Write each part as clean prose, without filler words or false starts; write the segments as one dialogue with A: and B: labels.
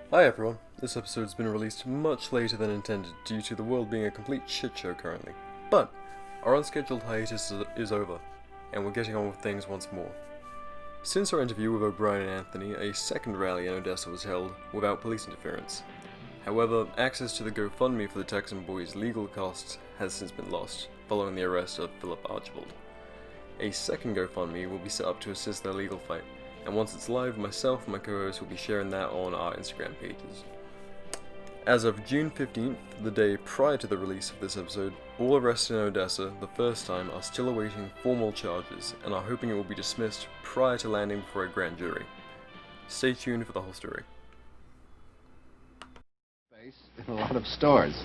A: Hi everyone, this episode's been released much later than intended due to the world being a complete shitshow currently. But our unscheduled hiatus is over, and we're getting on with things once more. Since our interview with O'Brien and Anthony, a second rally in Odessa was held without police interference. However, access to the GoFundMe for the Texan boys' legal costs has since been lost, following the arrest of Philip Archibald. A second GoFundMe will be set up to assist their legal fight, and once it's live, myself and my co-host will be sharing that on our Instagram pages. As of June 15th, the day prior to the release of this episode, all arrested in Odessa the first time are still awaiting formal charges and are hoping it will be dismissed prior to landing before a grand jury. Stay tuned for the whole story.
B: In a lot of stores.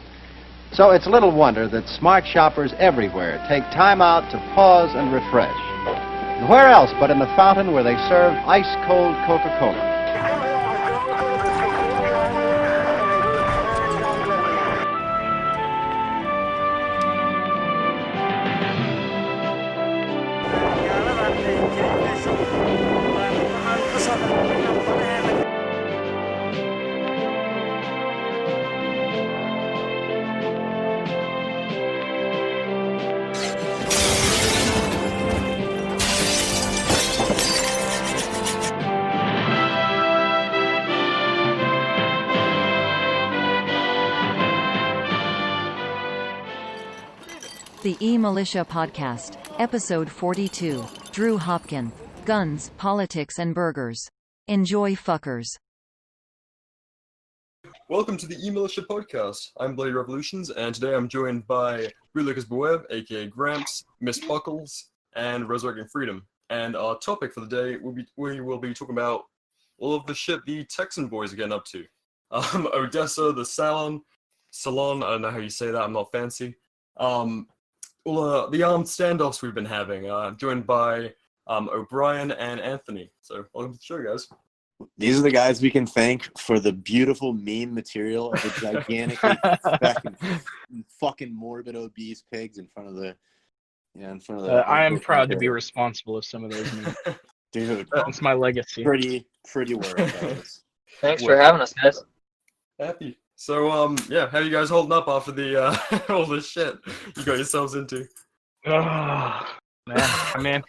B: So it's little wonder that smart shoppers everywhere take time out to pause and refresh. And where else but in the fountain where they serve ice-cold Coca-Cola?
C: The eMilitia Podcast, Episode 42, Drew Hopkin. Guns, Politics and Burgers. Enjoy, fuckers.
A: Welcome to the eMilitia Podcast. I'm Bloody Revolutions, and today I'm joined by Lucas Boeb, aka Gramps, Miss Buckles, and Resurrecting Freedom. And our topic for the day we will be talking about all of the shit the Texan boys are getting up to. Odessa, the Salon, I don't know how you say that, I'm not fancy. The armed standoffs we've been having, joined by O'Brien and Anthony. So welcome to the show, guys.
D: These are the guys we can thank for the beautiful meme material of the gigantically fucking morbid obese pigs in front of the.
E: I am proud to be responsible of some of those memes.
D: Dude,
E: That's my legacy.
D: pretty work.
F: Thanks for having us, guys.
A: Happy. So, how are you guys holding up after the all this shit you got yourselves into?
E: Oh, man,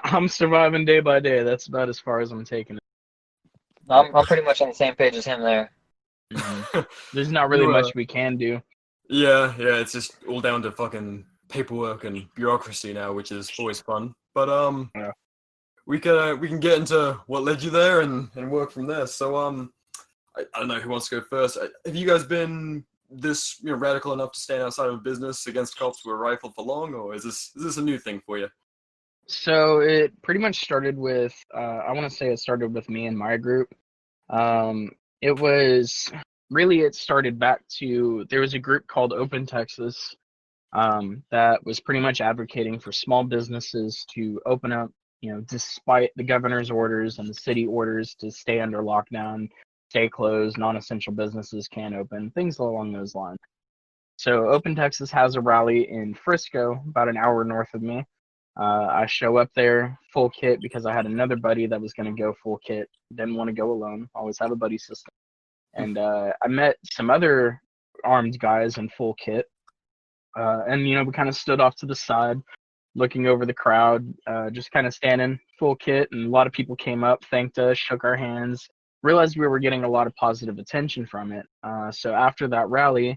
E: I'm surviving day by day. That's about as far as I'm taking it.
F: I'm pretty much on the same page as him there.
E: There's not really much we can do.
A: Yeah, it's just all down to fucking paperwork and bureaucracy now, which is always fun. But
E: Yeah.
A: we can get into what led you there and work from there. So I don't know who wants to go first. Have you guys been this radical enough to stand outside of a business against cops with a rifle for long, or is this a new thing for you?
E: So it pretty much started with, I want to say it started with me and my group. It started back to, there was a group called Open Texas that was pretty much advocating for small businesses to open up, despite the governor's orders and the city orders to stay under lockdown, stay closed, non-essential businesses can't open, things along those lines. So Open Texas has a rally in Frisco, about an hour north of me. I show up there full kit because I had another buddy that was going to go full kit. Didn't want to go alone. Always have a buddy system. And I met some other armed guys in full kit. And we kind of stood off to the side, looking over the crowd, just kind of standing full kit. And a lot of people came up, thanked us, shook our hands. Realized we were getting a lot of positive attention from it. So after that rally,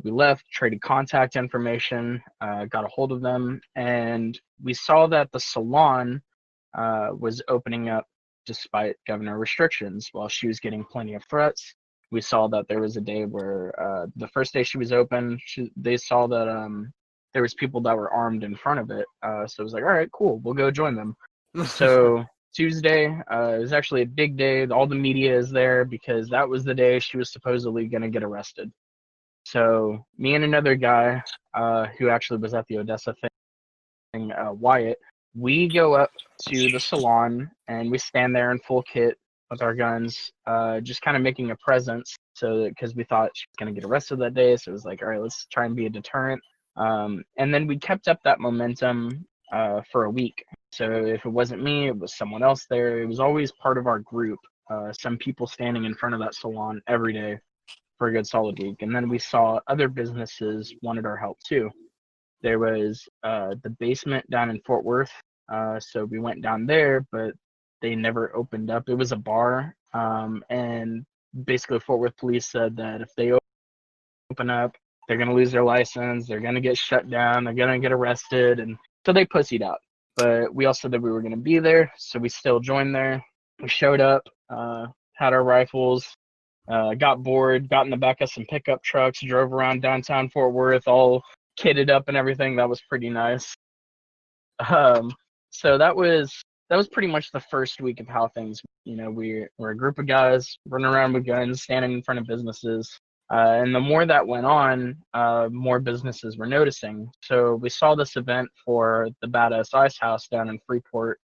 E: we left, traded contact information, got a hold of them, and we saw that the salon was opening up despite governor restrictions. While she was getting plenty of threats, we saw that there was a day where the first day she was open, they saw that there was people that were armed in front of it. So it was like, all right, cool, we'll go join them. So Tuesday is actually a big day. All the media is there because that was the day she was supposedly going to get arrested. So me and another guy who actually was at the Odessa thing, Wyatt, we go up to the salon and we stand there in full kit with our guns, just kind of making a presence. So because we thought she was going to get arrested that day, so it was like, all right, let's try and be a deterrent. And then we kept up that momentum for a week. So if it wasn't me, it was someone else there. It was always part of our group some people standing in front of that salon every day for a good solid week. And then we saw other businesses wanted our help too. There was the basement down in Fort Worth. So we went down there, but they never opened up. It was a bar. And basically Fort Worth police said that if they open up, they're going to lose their license. They're going to get shut down. They're going to get arrested. And so they pussied out. But we all said that we were going to be there. So we still joined there. We showed up, had our rifles, got bored, got in the back of some pickup trucks, drove around downtown Fort Worth, all kitted up and everything. That was pretty nice. So that was pretty much the first week of how things, we're a group of guys running around with guns, standing in front of businesses. And the more that went on, more businesses were noticing. So we saw this event for the Badass Ice House down in Freeport,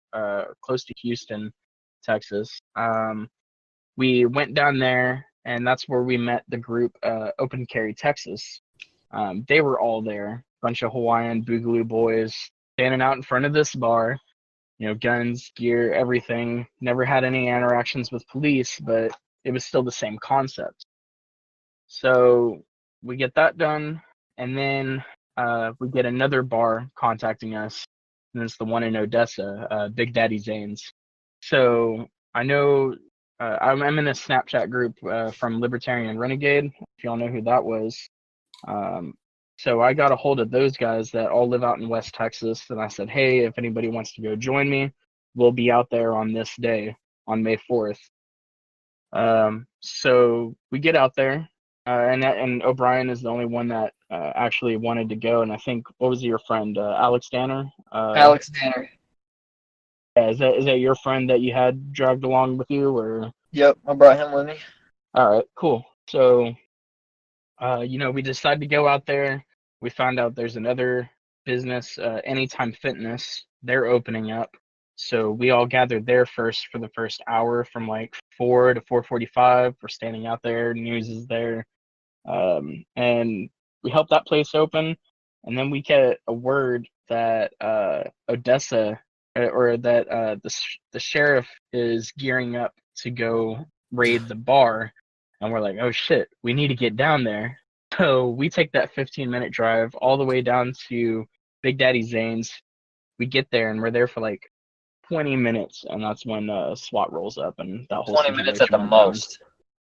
E: close to Houston, Texas. We went down there, and that's where we met the group Open Carry Texas. They were all there, bunch of Hawaiian Boogaloo boys standing out in front of this bar, guns, gear, everything. Never had any interactions with police, but it was still the same concept. So we get that done, and then we get another bar contacting us, and it's the one in Odessa, Big Daddy Zane's. So I know I'm in a Snapchat group from Libertarian Renegade, if y'all know who that was. So I got a hold of those guys that all live out in West Texas, and I said, hey, if anybody wants to go join me, we'll be out there on this day, on May 4th. So we get out there, and O'Brien is the only one that actually wanted to go, and I think, what was your friend, Alex Danner?
F: Alex Danner.
E: Yeah, is that your friend that you had dragged along with you, or?
F: Yep, I brought him with me.
E: All right, cool. So, we decided to go out there. We found out there's another business, Anytime Fitness. They're opening up. So we all gathered there first for the first hour from like 4 to 4:45. We're standing out there. News is there. And we helped that place open. And then we get a word that Odessa, or that the sheriff is gearing up to go raid the bar. And we're like, oh shit, we need to get down there. So we take that 15-minute drive all the way down to Big Daddy Zane's. We get there, and we're there for like 20 minutes, and that's when SWAT rolls up, and that whole
F: 20 minutes at the
E: situation went down.
F: most.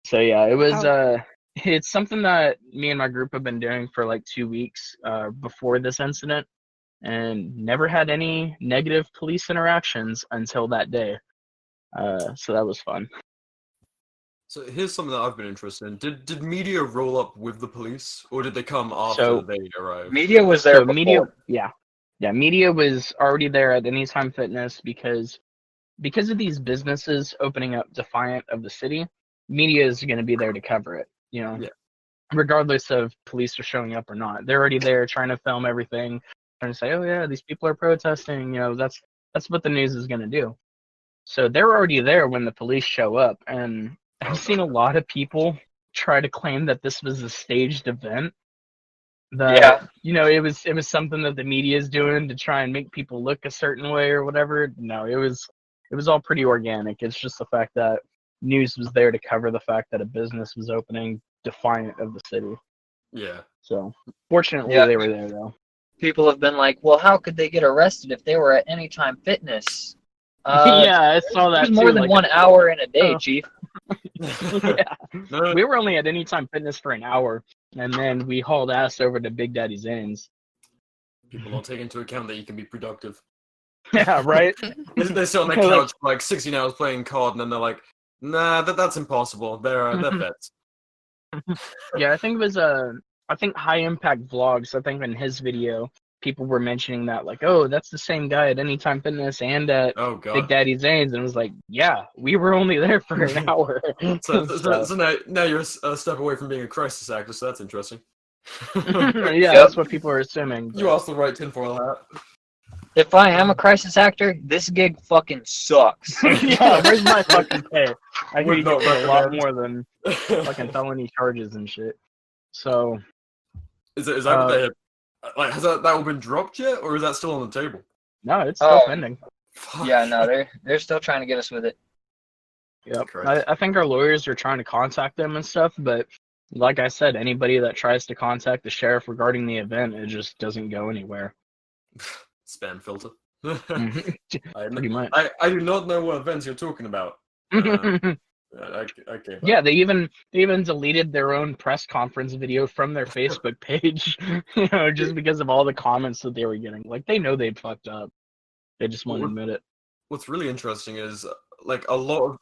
E: So yeah, it was it's something that me and my group have been doing for like 2 weeks before this incident, and never had any negative police interactions until that day. So that was fun.
A: So here's something that I've been interested in. Did media roll up with the police, or did they come after
E: So-
A: they arrived?
F: Media was there
E: So
F: before.
E: media was already there at Anytime Fitness because of these businesses opening up defiant of the city. Media is going to be there to cover it,
A: Yeah.
E: regardless of police are showing up or not. They're already there trying to film everything, trying to say, oh yeah, these people are protesting. That's what the news is going to do. So they're already there when the police show up, and I've seen a lot of people try to claim that this was a staged event. That, it was something that the media is doing to try and make people look a certain way or whatever. No, it was all pretty organic. It's just the fact that news was there to cover the fact that a business was opening defiant of the city.
A: Yeah.
E: So fortunately,
F: Yeah.
E: they were there though.
F: People have been like, well, how could they get arrested if they were at Anytime Fitness?
E: Yeah, I saw that
F: There's
E: too.
F: more than
E: like,
F: 1 hour in a day,
E: Oh.
F: Chief.
E: yeah.
A: No,
E: We were only at Anytime Fitness for an hour, and then we hauled ass over to Big Daddy Zane's.
A: people don't take into account that you can be productive.
E: Yeah, right.
A: They sit on their couch for like 16 hours playing COD, and then they're like, nah, that's impossible. They're vets.
E: Yeah, I think it was I think High Impact Vlogs. I think in his video, people were mentioning that like, oh, that's the same guy at Anytime Fitness and at
A: Oh god.
E: Big Daddy Zane's, and it was like, yeah, we were only there for an hour.
A: So now you're a step away from being a crisis actor, so that's interesting.
E: Yeah, that's what people are assuming.
A: You asked the right tinfoil hat.
F: If I am a crisis actor, this gig fucking sucks.
E: Yeah, where's my fucking pay? I
A: Would
E: could
A: not
E: get a lot
A: recommend.
E: more than fucking felony charges and shit. So
A: Is that what they like? Has that all been dropped yet, or is that still on the table?
E: no, it's still
F: Oh.
E: pending.
A: Fuck.
F: Yeah, no, they're still trying to get us with it.
E: Yep.
A: Correct.
E: I think our lawyers are trying to contact them and stuff, but like I said, anybody that tries to contact the sheriff regarding the event, it just doesn't go anywhere.
A: Spam filter.
E: Mhm.
A: I,
E: Pretty much.
A: I do not know what events you're talking about. Okay,
E: Yeah, they even deleted their own press conference video from their Facebook page, just because of all the comments that they were getting. Like they know they fucked up. They just won't admit it.
A: What's really interesting is like a lot of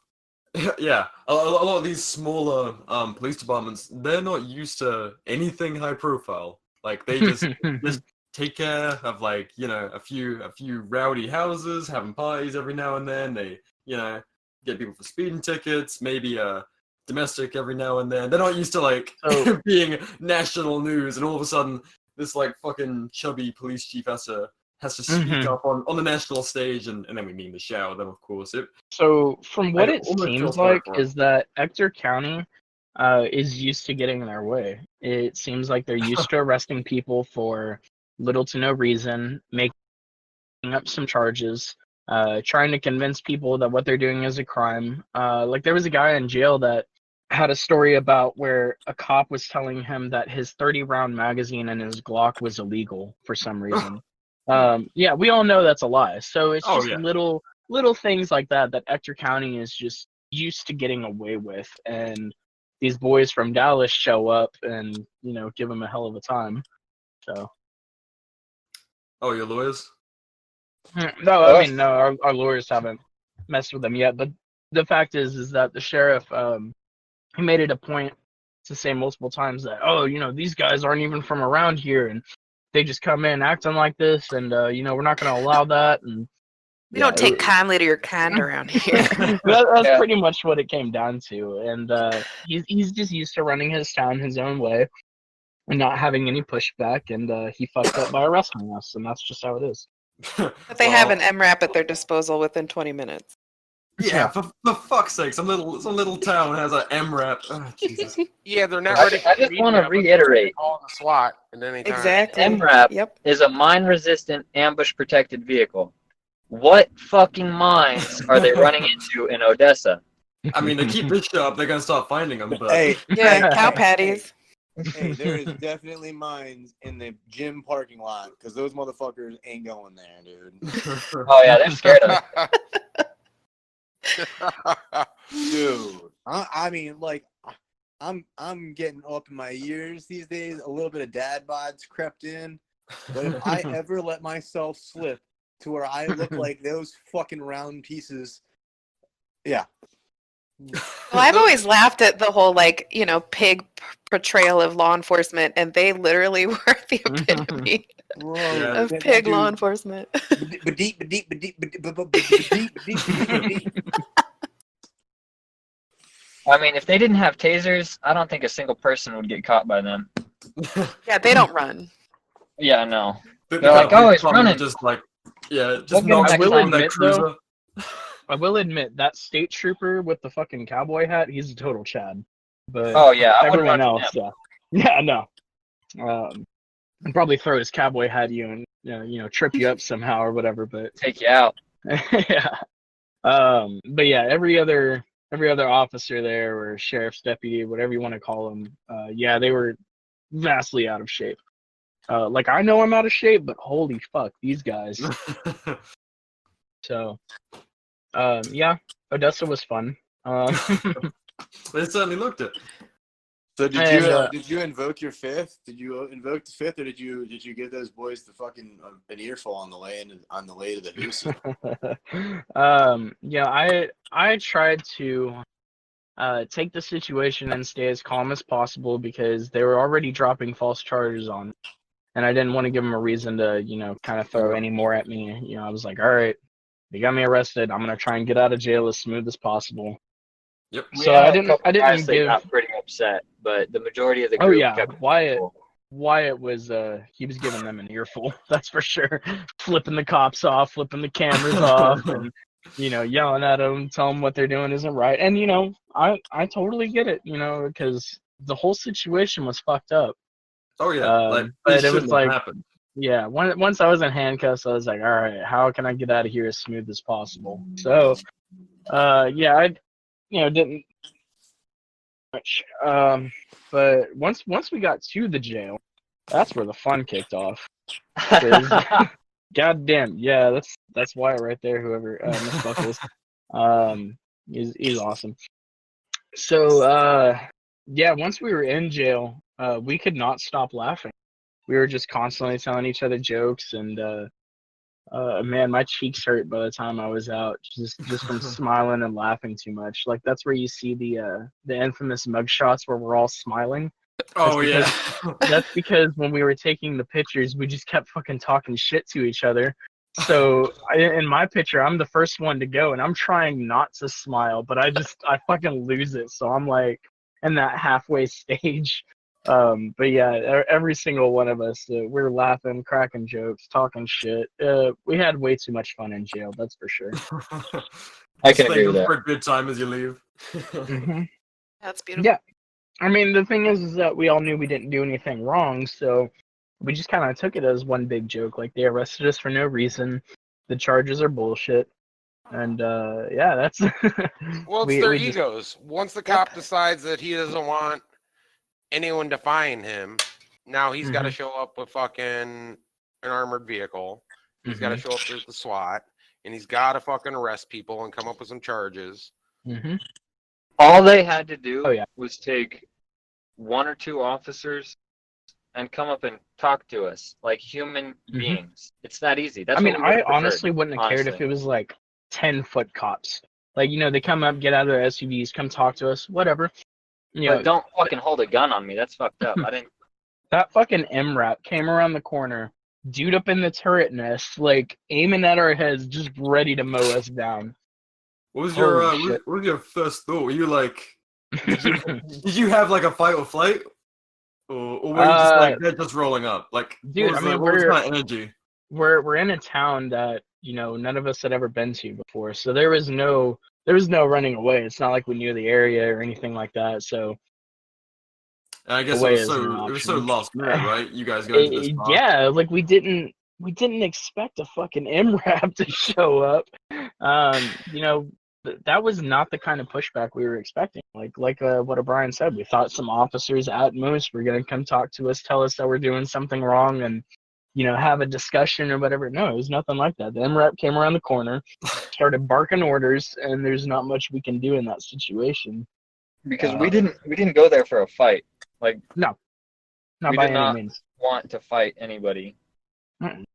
A: yeah, a lot of these smaller police departments, they're not used to anything high profile. Like they just take care of like, a few rowdy houses, having parties every now and then. They, get people for speeding tickets, maybe domestic every now and then. They're not used to like
E: So-
A: being national news, and all of a sudden this like fucking chubby police chief has to speak up on the national stage, and then we mean the shower. Then of course
E: So from what
A: I
E: it
A: almost feel
E: seems
A: sorry
E: like
A: for him.
E: is that Ector County is used to getting their way. It seems like they're used to arresting people for little to no reason, making up some charges, trying to convince people that what they're doing is a crime. Like there was a guy in jail that had a story about where a cop was telling him that his 30-round magazine and his Glock was illegal for some reason. Yeah, we all know that's a lie. So it's
A: Oh,
E: just
A: yeah.
E: little things like that Ector County is just used to getting away with, and these boys from Dallas show up and give them a hell of a time. So
A: Oh, your lawyers?
E: no, I mean no, our lawyers haven't messed with them yet. But the fact is that the sheriff he made it a point to say multiple times that these guys aren't even from around here and they just come in acting like this, and we're not going to allow that. And
G: We don't take kindly to your kind around here.
E: that's pretty much what it came down to. And he's just used to running his town his own way and not having any pushback. And he fucked up by arresting us, and that's just how it is.
G: But they have an MRAP at their disposal within 20 minutes.
A: Yeah, for fuck's sake, some little town has an MRAP. Oh, Jesus.
H: Yeah, they're not
F: I
H: ready.
F: just want to reiterate,
H: Call the SWAT at any time.
G: Exactly.
F: MRAP
G: Yep.
F: is a mine-resistant, ambush-protected vehicle. What fucking mines are they running into in Odessa?
A: I mean, they keep this shit up, they're gonna start finding them. But
D: Hey,
G: Yeah, cow patties.
D: hey, there is definitely mines in the gym parking lot because those motherfuckers ain't going there, dude.
F: Oh yeah, they're scared of it.
D: Dude, I mean, like, I'm getting up in my years these days. A little bit of dad bods crept in, but if I ever let myself slip to where I look like those fucking round pieces, yeah.
G: Well, I've always laughed at the whole pig portrayal of law enforcement, and they literally were the epitome
A: Yeah,
G: of pig law enforcement.
F: I mean, if they didn't have tasers, I don't think a single person would get caught by them.
G: Yeah, they don't run.
F: Yeah, no.
A: They're
F: like, oh, he's running.
A: Just like, yeah, just
F: We'll get
A: knocks
F: him
A: people
F: next
A: on
F: time.
A: that cruiser.
E: I will admit that state trooper with the fucking cowboy hat, he's a total Chad. But
F: Oh yeah, I wouldn't
E: everyone
F: run
E: else,
F: from
E: yeah, no. And probably throw his cowboy hat at you and trip you up somehow or whatever. But
F: take you out.
E: yeah. But yeah, every other officer there, or sheriff's deputy, whatever you want to call them, yeah, they were vastly out of shape. Like I know I'm out of shape, but holy fuck, these guys. So, yeah, Odessa was fun.
A: They certainly looked it.
D: So did you invoke your fifth? Did you invoke the fifth, or did you give those boys the fucking an earful on the way to the hoose?
E: Yeah, I tried to take the situation and stay as calm as possible because they were already dropping false charges on me, and I didn't want to give them a reason to kind of throw any more at me. I was like, all right, they got me arrested. I'm gonna try and get out of jail as smooth as possible.
A: Yep.
E: So I didn't
F: guys that
E: give.
F: got pretty upset, but the majority of the
E: Oh
F: group
E: yeah,
F: kept
E: Wyatt was he was giving them an earful, that's for sure. Flipping the cops off, flipping the cameras off, and yelling at them, telling them what they're doing isn't right. And I totally get it, because the whole situation was fucked up.
A: Oh yeah, like
E: but
A: it
E: it was
A: shouldn't
E: like,
A: have happened.
E: yeah, once I was in handcuffs, I was like, all right, how can I get out of here as smooth as possible? So, yeah, didn't much. But once we got to the jail, that's where the fun kicked off. 'Cause, goddamn, yeah, that's Wyatt right there. Whoever Miss Buckles, he's awesome. So yeah, once we were in jail, we could not stop laughing. We were just constantly telling each other jokes, and man, my cheeks hurt by the time I was out, just from smiling and laughing too much. Like that's where you see the infamous mug shots where we're all smiling.
A: Oh yeah.
E: That's because when we were taking the pictures, we just kept fucking talking shit to each other. So in my picture, I'm the first one to go, and I'm trying not to smile, but I fucking lose it. So I'm like in that halfway stage. But yeah, every single one of us, we were laughing, cracking jokes, talking shit. We had way too much fun in jail, that's for sure.
F: I can agree with that.
A: For a good time as you leave.
E: Mm-hmm.
G: That's beautiful.
E: Yeah. I mean, the thing is that we all knew we didn't do anything wrong, so we just kind of took it as one big joke. Like, they arrested us for no reason. The charges are bullshit. And, yeah, that's...
H: Well, it's their egos. Once the cop decides that he doesn't want anyone defying him, now he's got to show up with fucking an armored vehicle. He's got to show up with the SWAT, and he's got to fucking arrest people and come up with some charges.
F: All they had to do
E: yeah.
F: was take 1 or 2 officers and come up and talk to us like human beings. It's that easy. That's
E: I honestly wouldn't have cared if it was like 10-foot cops. Like, they come up, get out of their SUVs, come talk to us, whatever.
F: But don't fucking hold a gun on me. That's fucked up. I didn't.
E: That fucking MRAP came around the corner, dude up in the turret nest, like aiming at our heads, just ready to mow us down.
A: What was your first thought? Were you like, did you have like a fight or flight, or were you just like they're just rolling up? Like,
E: dude,
A: what was kind of energy?
E: We're in a town that none of us had ever been to before, so there was no running away. It's not like we knew the area or anything like that. So,
A: and I guess it was so last minute, right? You guys going to this park.
E: Yeah, like we didn't expect a fucking MRAP to show up. That was not the kind of pushback we were expecting. Like what O'Brien said, we thought some officers at most were gonna come talk to us, tell us that we're doing something wrong, and have a discussion or whatever. No, it was nothing like that. The MRAP came around the corner, started barking orders, and there's not much we can do in that situation.
F: Because we didn't go there for a fight. Like,
E: no, not by any means.
F: Want to fight anybody.
E: Mm-mm.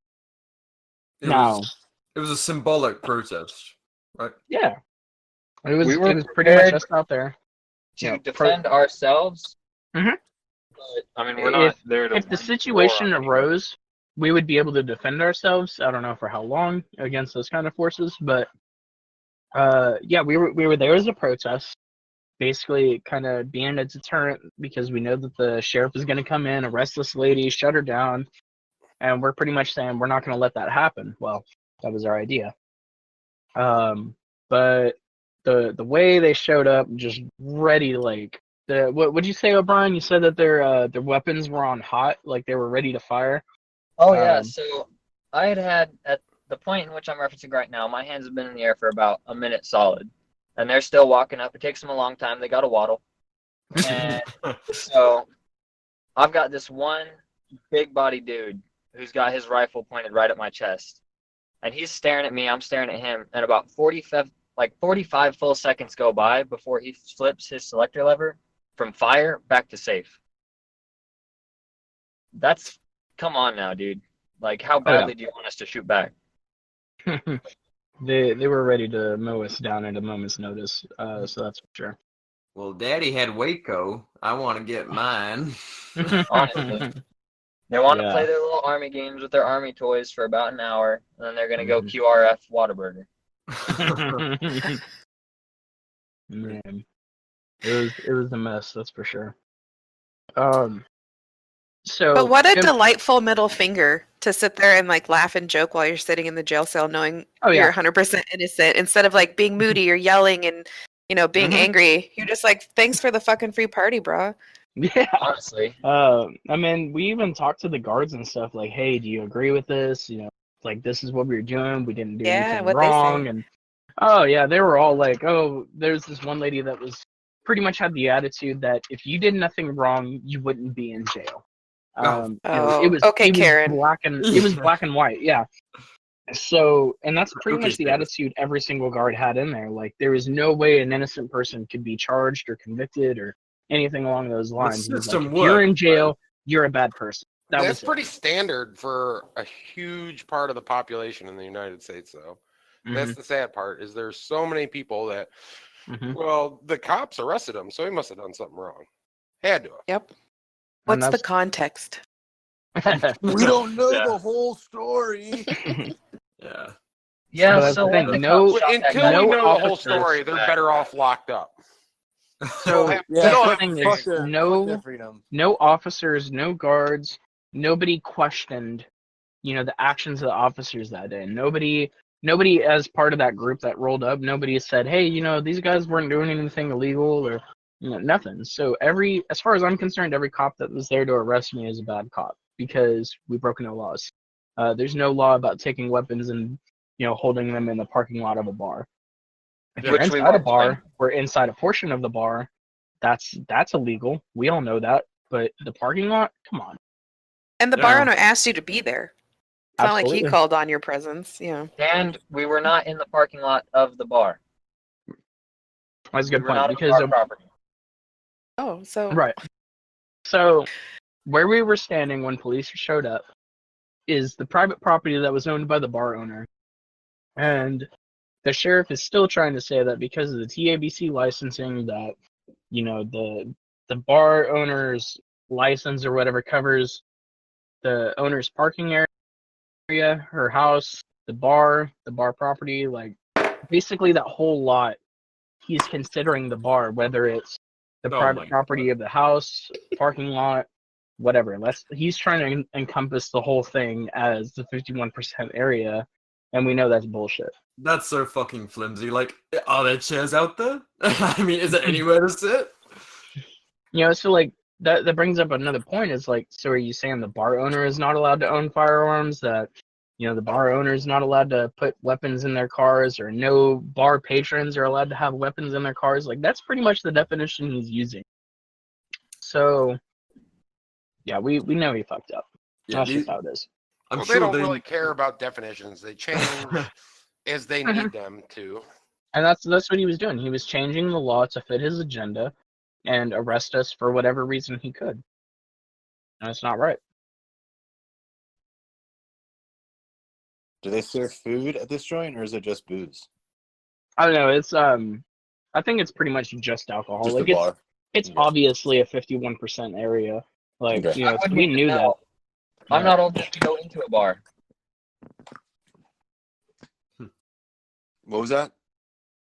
A: It was a symbolic protest, right?
E: Yeah. It was pretty much us out there
F: to defend ourselves.
E: Mm-hmm.
F: But, I mean, we're not there to.
E: If the situation arose, we would be able to defend ourselves. I don't know for how long against those kind of forces, but yeah, we were there as a protest, basically kind of being a deterrent because we know that the sheriff is going to come in, arrest this lady, shut her down, and we're pretty much saying we're not going to let that happen. Well, that was our idea. But the way they showed up, just ready, like what would you say, O'Brien? You said that their weapons were on hot, like they were ready to fire.
F: Oh yeah, so I had at the point in which I'm referencing right now, my hands have been in the air for about a minute solid, and they're still walking up. It takes them a long time. They got to waddle, and so I've got this one big body dude who's got his rifle pointed right at my chest, and he's staring at me. I'm staring at him, and about 45 full seconds go by before he flips his selector lever from fire back to safe. Come on now, dude. Like, how badly do you want us to shoot back?
E: They were ready to mow us down at a moment's notice, so that's for sure.
I: Well, Daddy had Waco. I want to get mine.
F: Honestly. They want to play their little army games with their army toys for about an hour, and then they're going to go QRF Whataburger.
E: Man, it was a mess, that's for sure.
G: But what a delightful middle finger to sit there and like laugh and joke while you're sitting in the jail cell, knowing you're 100% innocent, instead of like being moody or yelling and being angry. You're just like, thanks for the fucking free party, bro.
E: Yeah,
F: honestly.
E: I mean, we even talked to the guards and stuff. Like, hey, do you agree with this? Like, this is what we were doing. We didn't do anything wrong. And Oh yeah, they were all like, oh, there's this one lady that was pretty much had the attitude that if you did nothing wrong, you wouldn't be in jail.
G: Okay, Karen.
E: It was black and white, yeah. So, and that's pretty much the attitude every single guard had in there. Like, there is no way an innocent person could be charged or convicted or anything along those lines. Like, if you're in jail, you're a bad person.
H: That's pretty standard for a huge part of the population in the United States, though. That's the sad part, is there's so many people that, well, the cops arrested him, so he must have done something wrong. Had to have.
G: Yep. What's the context?
D: We don't know the whole story.
I: Yeah.
F: Yeah, so
H: until we know the whole story, they're better off locked up.
E: So the thing is, no officers, no guards, nobody questioned, the actions of the officers that day. Nobody as part of that group that rolled up, nobody said, hey, these guys weren't doing anything illegal or nothing. So as far as I'm concerned, every cop that was there to arrest me is a bad cop because we broke no laws. There's no law about taking weapons and holding them in the parking lot of a bar. If you're inside a bar or inside a portion of the bar, that's illegal. We all know that. But the parking lot, come on.
G: And the bar owner asked you to be there. It's not like he called on your presence. Yeah.
F: And we were not in the parking lot of the bar.
E: That's a good point because of
F: property.
G: Oh, so
E: right. So where we were standing when police showed up is the private property that was owned by the bar owner. And the sheriff is still trying to say that because of the TABC licensing that, the bar owner's license or whatever covers the owner's parking area, her house, the bar property, like basically that whole lot, he's considering the bar, whether it's the private property of the house, parking lot, whatever. He's trying to encompass the whole thing as the 51% area, and we know that's bullshit.
I: That's so fucking flimsy. Like, are there chairs out there? I mean, is there anywhere to sit?
E: So like that brings up another point. Is like, so are you saying the bar owner is not allowed to own firearms? That the bar owner is not allowed to put weapons in their cars, or no bar patrons are allowed to have weapons in their cars? Like, that's pretty much the definition he's using. So, yeah, we know he fucked up.
I: Yeah,
E: that's just how it is.
H: Well, they don't really care about definitions. They change as they need them to.
E: And that's what he was doing. He was changing the law to fit his agenda and arrest us for whatever reason he could. And it's not right.
D: Do they serve food at this joint, or is it just booze?
E: I don't know. It's I think it's pretty much just alcohol.
D: Just
E: like
D: the bar.
E: It's obviously a 51% area. Like, we knew that.
F: I'm not old enough to go into a bar.
D: What was that?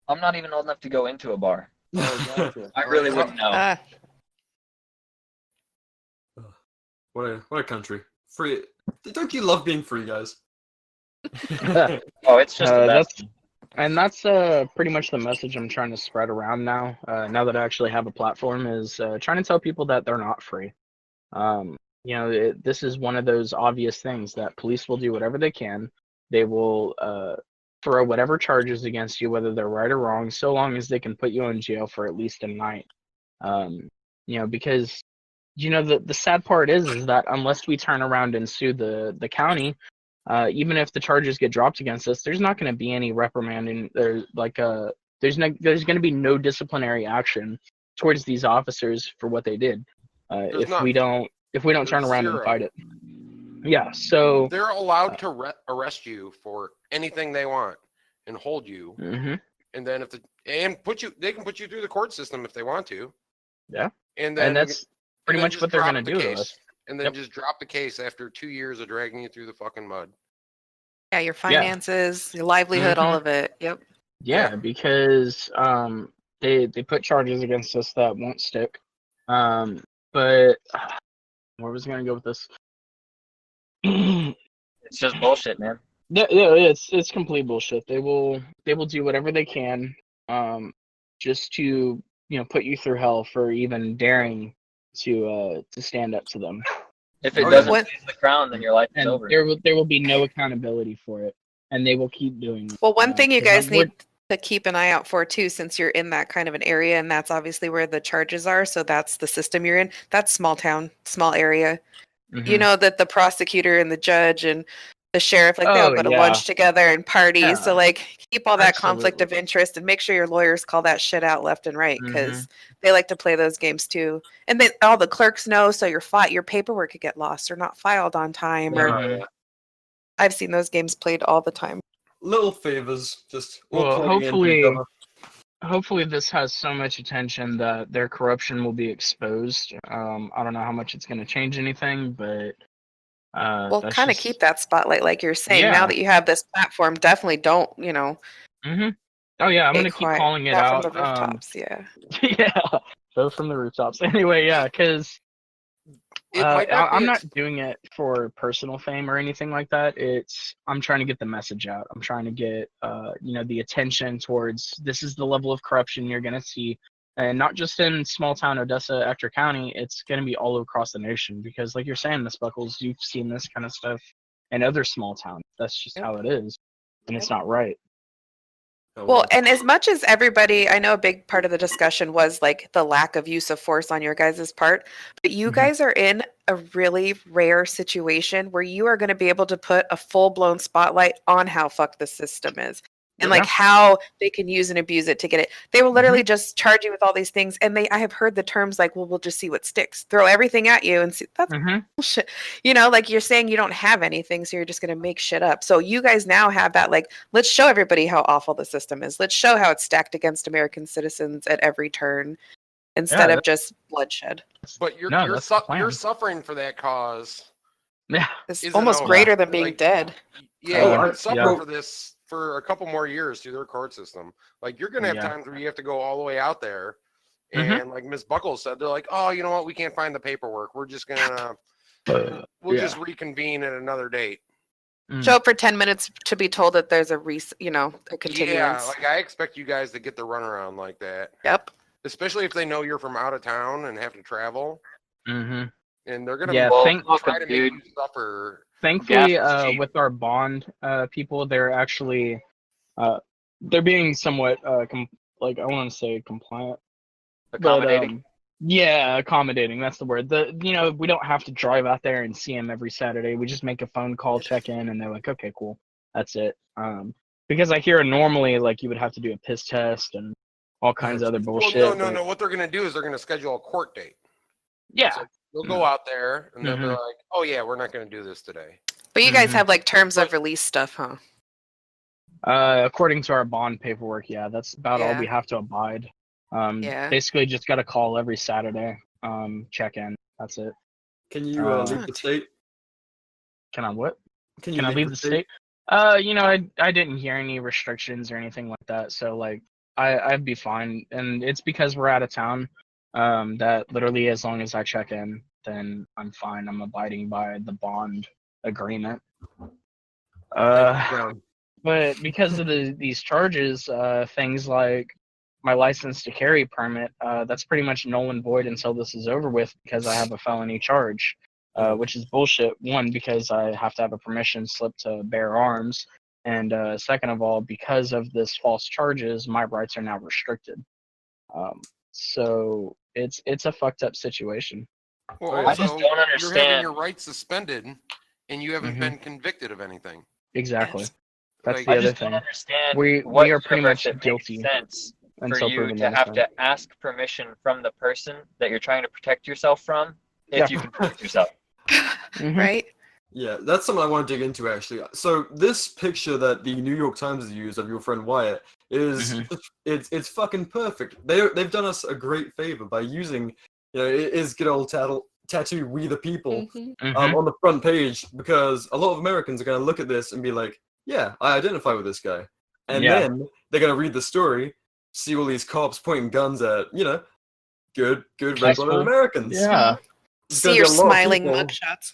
F: I'm not even old enough to go into a bar.
D: Oh, gotcha.
F: I really wouldn't know.
I: What a country. Free. Don't you love being free, guys?
F: Oh, it's just the best.
E: That's pretty much the message I'm trying to spread around now. Now that I actually have a platform, is trying to tell people that they're not free. This is one of those obvious things that police will do whatever they can. They will throw whatever charges against you, whether they're right or wrong, so long as they can put you in jail for at least a night. Because the sad part is that unless we turn around and sue the county, even if the charges get dropped against us, there's not going to be any reprimanding. There's going to be no disciplinary action towards these officers for what they did. If we don't turn around and fight it. Yeah, so
H: they're allowed to arrest you for anything they want and hold you, and then they can put you through the court system if they want to.
E: Yeah,
H: and
E: that's pretty much what they're going to do to us.
H: And then just drop the case after 2 years of dragging you through the fucking mud.
G: Yeah, your finances, your livelihood, all of it. Yep.
E: Yeah, because they put charges against us that won't stick. But where was I going to go with this?
F: It's just bullshit, man.
E: Yeah, it's complete bullshit. They will do whatever they can, just to put you through hell for even daring to stand up to them.
F: If it doesn't raise the crown, then your life is over.
E: There will be no accountability for it, and they will keep doing it.
G: Well, one thing you guys need to keep an eye out for too, since you're in that kind of an area, and that's obviously where the charges are. So that's the system you're in. That's small town, small area. You know that the prosecutor and the judge and the sheriff, like they all go to lunch together and party.
E: Yeah.
G: So like keep all that conflict of interest and make sure your lawyers call that shit out left and right, because they like to play those games too. And then all the clerks know, so your paperwork could get lost or not filed on time. Or I've seen those games played all the time.
I: Little favors, just
E: well, hopefully this has so much attention that their corruption will be exposed. I don't know how much it's going to change anything, but
G: well, kind of keep that spotlight, like you're saying. Now that you have this platform, definitely don't,
E: Oh yeah, I'm going to keep calling it out.
G: From the rooftops, yeah.
E: Yeah, go from the rooftops. Anyway, yeah, because I'm not doing it for personal fame or anything like that. I'm trying to get the message out. I'm trying to get the attention towards this is the level of corruption you're going to see, and not just in small town Odessa, Ector County. It's going to be all across the nation, because like you're saying, Miss Buckles, you've seen this kind of stuff in other small towns. That's just how it is, and it's not right.
G: Well, and as much as everybody, I know a big part of the discussion was like the lack of use of force on your guys' part, but you guys are in a really rare situation where you are going to be able to put a full-blown spotlight on how fucked the system is. And like how they can use and abuse it to get it. They will literally just charge you with all these things. And I have heard the terms like, well, we'll just see what sticks. Throw everything at you and see. That's bullshit. Like you're saying you don't have anything, so you're just going to make shit up. So you guys now have that, like, let's show everybody how awful the system is. Let's show how it's stacked against American citizens at every turn instead of just bloodshed.
H: But you're suffering for that cause.
E: Yeah.
G: It's almost greater than being dead.
H: Yeah, you're suffering for this for a couple more years through their court system. Like you're gonna have times where you have to go all the way out there, and like Miss Buckles said, they're like, oh, you know what, we can't find the paperwork. We're just gonna just reconvene at another date.
G: Show up for 10 minutes to be told that there's a continuance.
H: Yeah, like I expect you guys to get the runaround like that.
G: Yep.
H: Especially if they know you're from out of town and have to travel.
E: And
H: they're gonna try to make you suffer.
E: Thankfully, with our bond people, they're actually they're being somewhat I want to say compliant,
F: accommodating.
E: Accommodating. That's the word. We don't have to drive out there and see them every Saturday. We just make a phone call, check in, and they're like, okay, cool, that's it. Because I hear normally like you would have to do a piss test and all kinds of other bullshit.
H: Well, no. What they're gonna do is they're gonna schedule a court date.
E: Yeah.
H: So they'll go out there and they'll be like, oh yeah, we're not going to do this today.
G: But you guys have like terms of release stuff, huh?
E: According to our bond paperwork, that's about all we have to abide. Basically just got to call every Saturday, check in. That's it.
I: Can you leave the state?
E: Can I what?
I: Can I
E: leave the state? I didn't hear any restrictions or anything like that, so like I'd be fine. And it's because we're out of town. That literally, as long as I check in, then I'm fine. I'm abiding by the bond agreement. But because of these charges, things like my license to carry permit, that's pretty much null and void until this is over with, because I have a felony charge, which is bullshit. One, because I have to have a permission slip to bear arms, and second of all, because of this false charges, my rights are now restricted. So it's a fucked up situation.
H: Well, also,
F: I just don't understand.
H: You're having your rights suspended, and you haven't been convicted of anything.
E: Exactly. That's
H: Like,
E: the
F: I
E: other
F: just
E: thing.
F: don't understand.
E: We are pretty much guilty
F: Sense for
E: until
F: you
E: proven
F: to have
E: innocent.
F: to ask permission from the person that you're trying to protect yourself from, if you can protect yourself.
G: Right?
I: Yeah, that's something I want to dig into, actually. So this picture that the New York Times has used of your friend Wyatt is it's fucking perfect. They've done us a great favor by using, it is good old tattoo "We the People" on the front page, because a lot of Americans are going to look at this and be like, yeah, I identify with this guy. And then they're going to read the story, see all these cops pointing guns at, good red-blooded Americans.
E: Yeah.
G: See your smiling mugshots.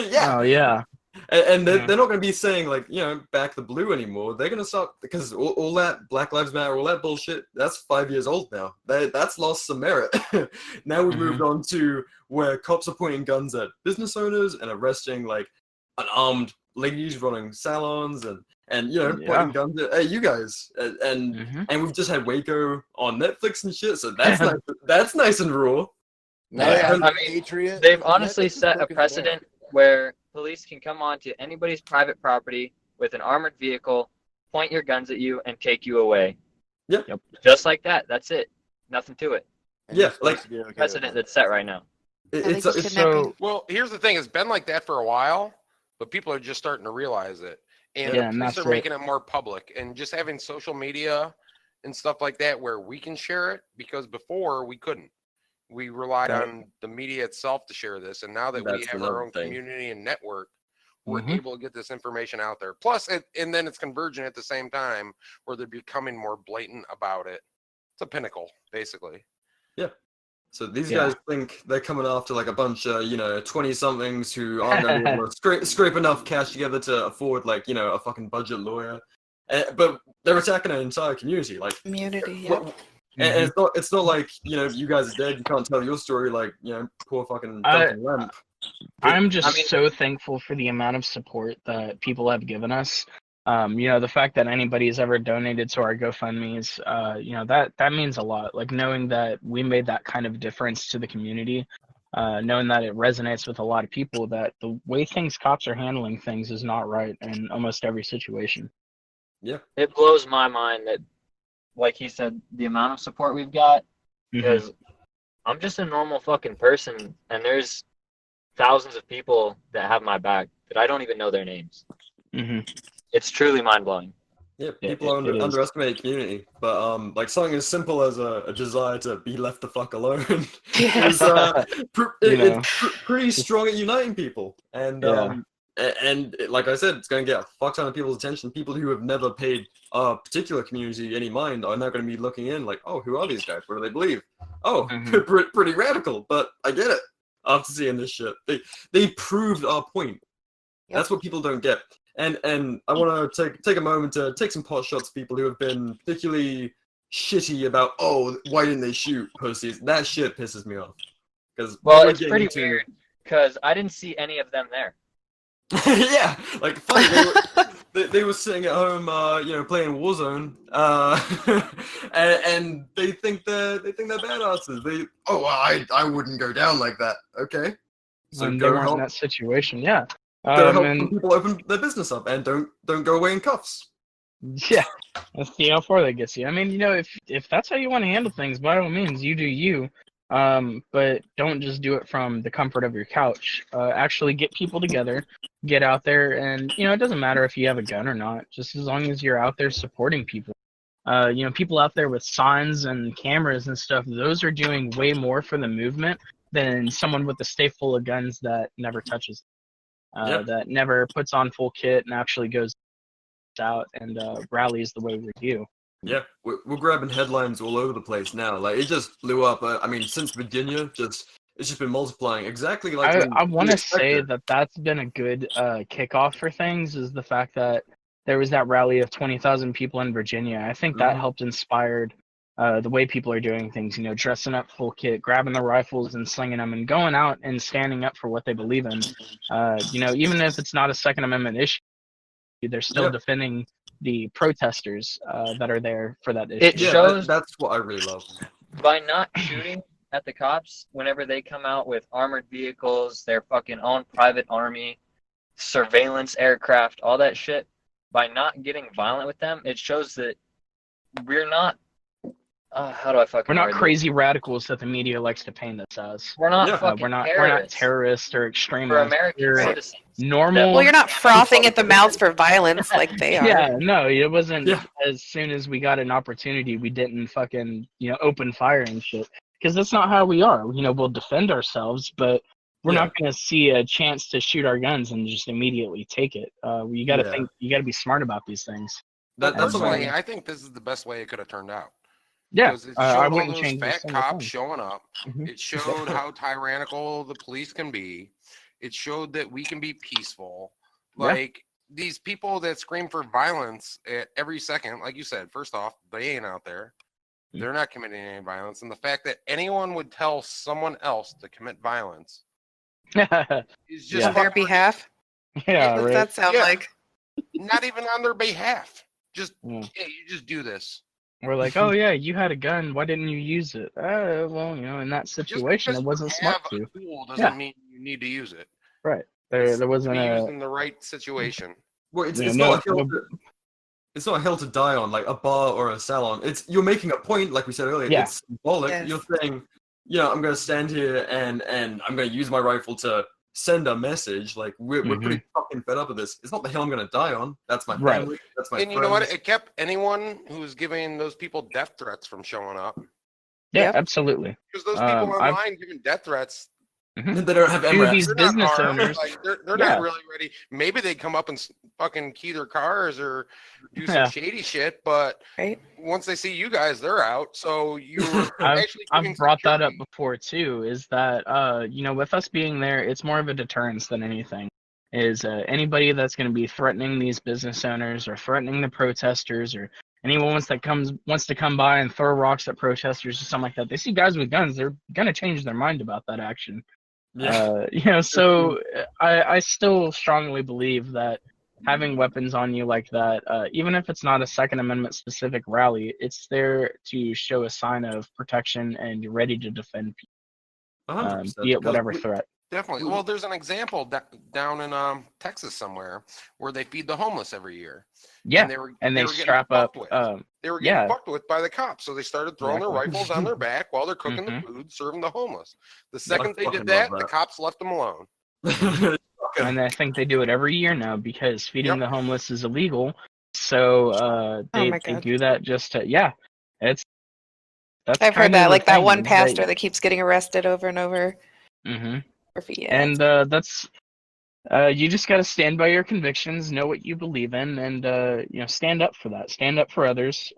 I: Yeah.
E: Oh, yeah.
I: And they're not going to be saying, like, back the blue anymore. They're going to stop, because all that Black Lives Matter, all that bullshit, that's 5 years old now. That's lost some merit. Now we've moved on to where cops are pointing guns at business owners and arresting, like, unarmed ladies running salons and you know pointing guns at hey, you guys, and we've just had Waco on Netflix and shit, so that's nice. That's nice and raw.
F: I mean, they've honestly set a precedent where police can come onto anybody's private property with an armored vehicle, point your guns at you, and take you away.
I: Yep.
F: Just like that. That's it. Nothing to it.
I: Yeah, like
F: precedent that's set right now.
I: It's so.
H: Well, here's the thing: it's been like that for a while, but people are just starting to realize it, and the police are making it more public, and just having social media and stuff like that where we can share it, because before we couldn't. We relied on the media itself to share this, and now that we have our own community and network, we're able to get this information out there. Plus, and then it's converging at the same time, where they're becoming more blatant about it. It's a pinnacle, basically.
I: Yeah. So these guys think they're coming after like a bunch of 20-somethings who aren't going to be able to scrape enough cash together to afford like a fucking budget lawyer, but they're attacking an entire community, like
G: community.
I: And it's not like you guys are dead, you can't tell your story, like poor fucking Lamp.
E: I'm just so thankful for the amount of support that people have given us. The fact that anybody's ever donated to our GoFundMe's, that means a lot. Like knowing that we made that kind of difference to the community, knowing that it resonates with a lot of people, that the way cops are handling things is not right in almost every situation.
I: Yeah.
F: It blows my mind that, like he said, the amount of support we've got, because I'm just a normal fucking person, and there's thousands of people that have my back that I don't even know their names. It's truly mind-blowing.
I: Yeah, people underestimate community, but like something as simple as a desire to be left the fuck alone is it's pretty strong at uniting people, and like I said, it's going to get a fuck ton of people's attention. People who have never paid a particular community any mind are now going to be looking in like, oh, who are these guys? What do they believe? Oh, pretty radical, but I get it after seeing this shit. They proved our point. Yep. That's what people don't get. And I want to take a moment to take some pot shots at people who have been particularly shitty about, oh, why didn't they shoot pussies? That shit pisses me off.
F: Well, it's pretty weird because I didn't see any of them there.
I: Yeah, like funny. They were sitting at home, playing Warzone, and they think they're badasses. I wouldn't go down like that. Okay,
E: so they weren't in that situation. Yeah,
I: go help people open their business up and don't go away in cuffs.
E: Yeah, let's see how far that gets you. I mean, if that's how you want to handle things, by all means, you do you. But don't just do it from the comfort of your couch. Actually get people together, get out there, and it doesn't matter if you have a gun or not, just as long as you're out there supporting people. People out there with signs and cameras and stuff, those are doing way more for the movement than someone with a safe full of guns that never touches, that never puts on full kit and actually goes out and rallies the way we do.
I: Yeah, we're grabbing headlines all over the place now. Like, it just blew up. I mean, since Virginia, it's just been multiplying. Exactly like
E: I want to say that's been a good kickoff for things, is the fact that there was that rally of 20,000 people in Virginia. I think that helped inspired the way people are doing things, dressing up full kit, grabbing the rifles and slinging them and going out and standing up for what they believe in. Even if it's not a Second Amendment issue, they're still defending the protesters that are there for that issue.
F: It shows
I: that's what I really love.
F: By not shooting at the cops whenever they come out with armored vehicles, their fucking own private army, surveillance aircraft, all that shit, by not getting violent with them, it shows that we're not
E: we're not crazy radicals that the media likes to paint us as.
F: We're not fucking
E: we're not terrorists or extremists.
F: We're American citizens.
E: Normal.
G: Well, you're not frothing at the mouths for violence like they are.
E: Yeah, no, it wasn't. As soon as we got an opportunity, we didn't fucking open fire and shit, because that's not how we are. We'll defend ourselves, but we're not going to see a chance to shoot our guns and just immediately take it. You got to think. You got to be smart about these things.
H: Personally, I think this is the best way it could have turned out.
E: Yeah,
H: because it showed all those fat cops showing up. It showed how tyrannical the police can be. It showed that we can be peaceful. Like, these people that scream for violence at every second, like you said, first off, they ain't out there. They're not committing any violence. And the fact that anyone would tell someone else to commit violence is just
G: on their behalf.
E: Yeah,
G: What does
E: right.
G: that sound like?
H: Not even on their behalf. Just
E: Yeah.
H: hey, you just do this.
E: We're like, oh yeah, you had a gun. Why didn't you use it? Well, in that
H: Just
E: situation,
H: because
E: it
H: you
E: wasn't
H: have
E: smart to.
H: a tool doesn't
E: Yeah.
H: mean you need to use it.
E: Right.
H: It's
E: There
H: to
E: wasn't
H: be used
E: a.
H: in the right situation.
I: Well, it's
E: No,
I: not a hill. It's not a hill to die on, like a bar or a salon. You're making a point, like we said earlier.
E: Yeah.
I: It's symbolic.
G: Yes.
I: You're saying, I'm going to stand here and I'm going to use my rifle to send a message. Like we're pretty fucking fed up with this. It's not the hill I'm going to die on. That's my
E: Right.
I: family. That's my
H: And
I: friends.
H: you know what? It kept anyone who was giving those people death threats from showing up.
E: Yeah,
G: Yep.
E: absolutely.
H: Because those people online giving death threats,
I: They don't have
E: to
I: MRAPs.
E: these
H: they're
E: business
H: not armed.
E: owners.
H: Like they're
E: Yeah.
H: not really ready. Maybe they come up and fucking key their cars or do some
E: Yeah.
H: shady shit, but
G: Right.
H: once they see you guys, they're out. So you actually
E: I've
H: giving
E: brought that up
H: security.
E: before too. Is that with us being there, it's more of a deterrence than anything. Is anybody that's going to be threatening these business owners or threatening the protesters or anyone wants to come by and throw rocks at protesters or something like that, they see guys with guns, they're going to change their mind about that action.
I: Yeah.
E: So I still strongly believe that having weapons on you like that, even if it's not a Second Amendment specific rally, it's there to show a sign of protection and you're ready to defend people,
I: 100%.
E: be it whatever threat.
H: Definitely. Well, there's an example down in Texas somewhere where they feed the homeless every year.
E: Yeah,
H: and they were getting
E: strap up.
H: fucked with. They were getting
E: Yeah.
H: fucked with by the cops, so they started throwing their
E: Exactly.
H: rifles on their back while they're cooking the food, serving the homeless. The
I: I
H: second they
I: fucking
H: did that,
I: love
H: the
I: that.
H: cops left them alone.
E: And I think they do it every year now because feeding the homeless is illegal. So they
G: my God.
E: do that just to that's
G: I've
E: kind
G: heard
E: of
G: that,
E: the
G: like that
E: thing,
G: one
E: is
G: pastor that keeps getting arrested over and over.
E: Mhm.
G: Yeah.
E: And that's you just got to stand by your convictions, know what you believe in, and stand up for that. Stand up for others.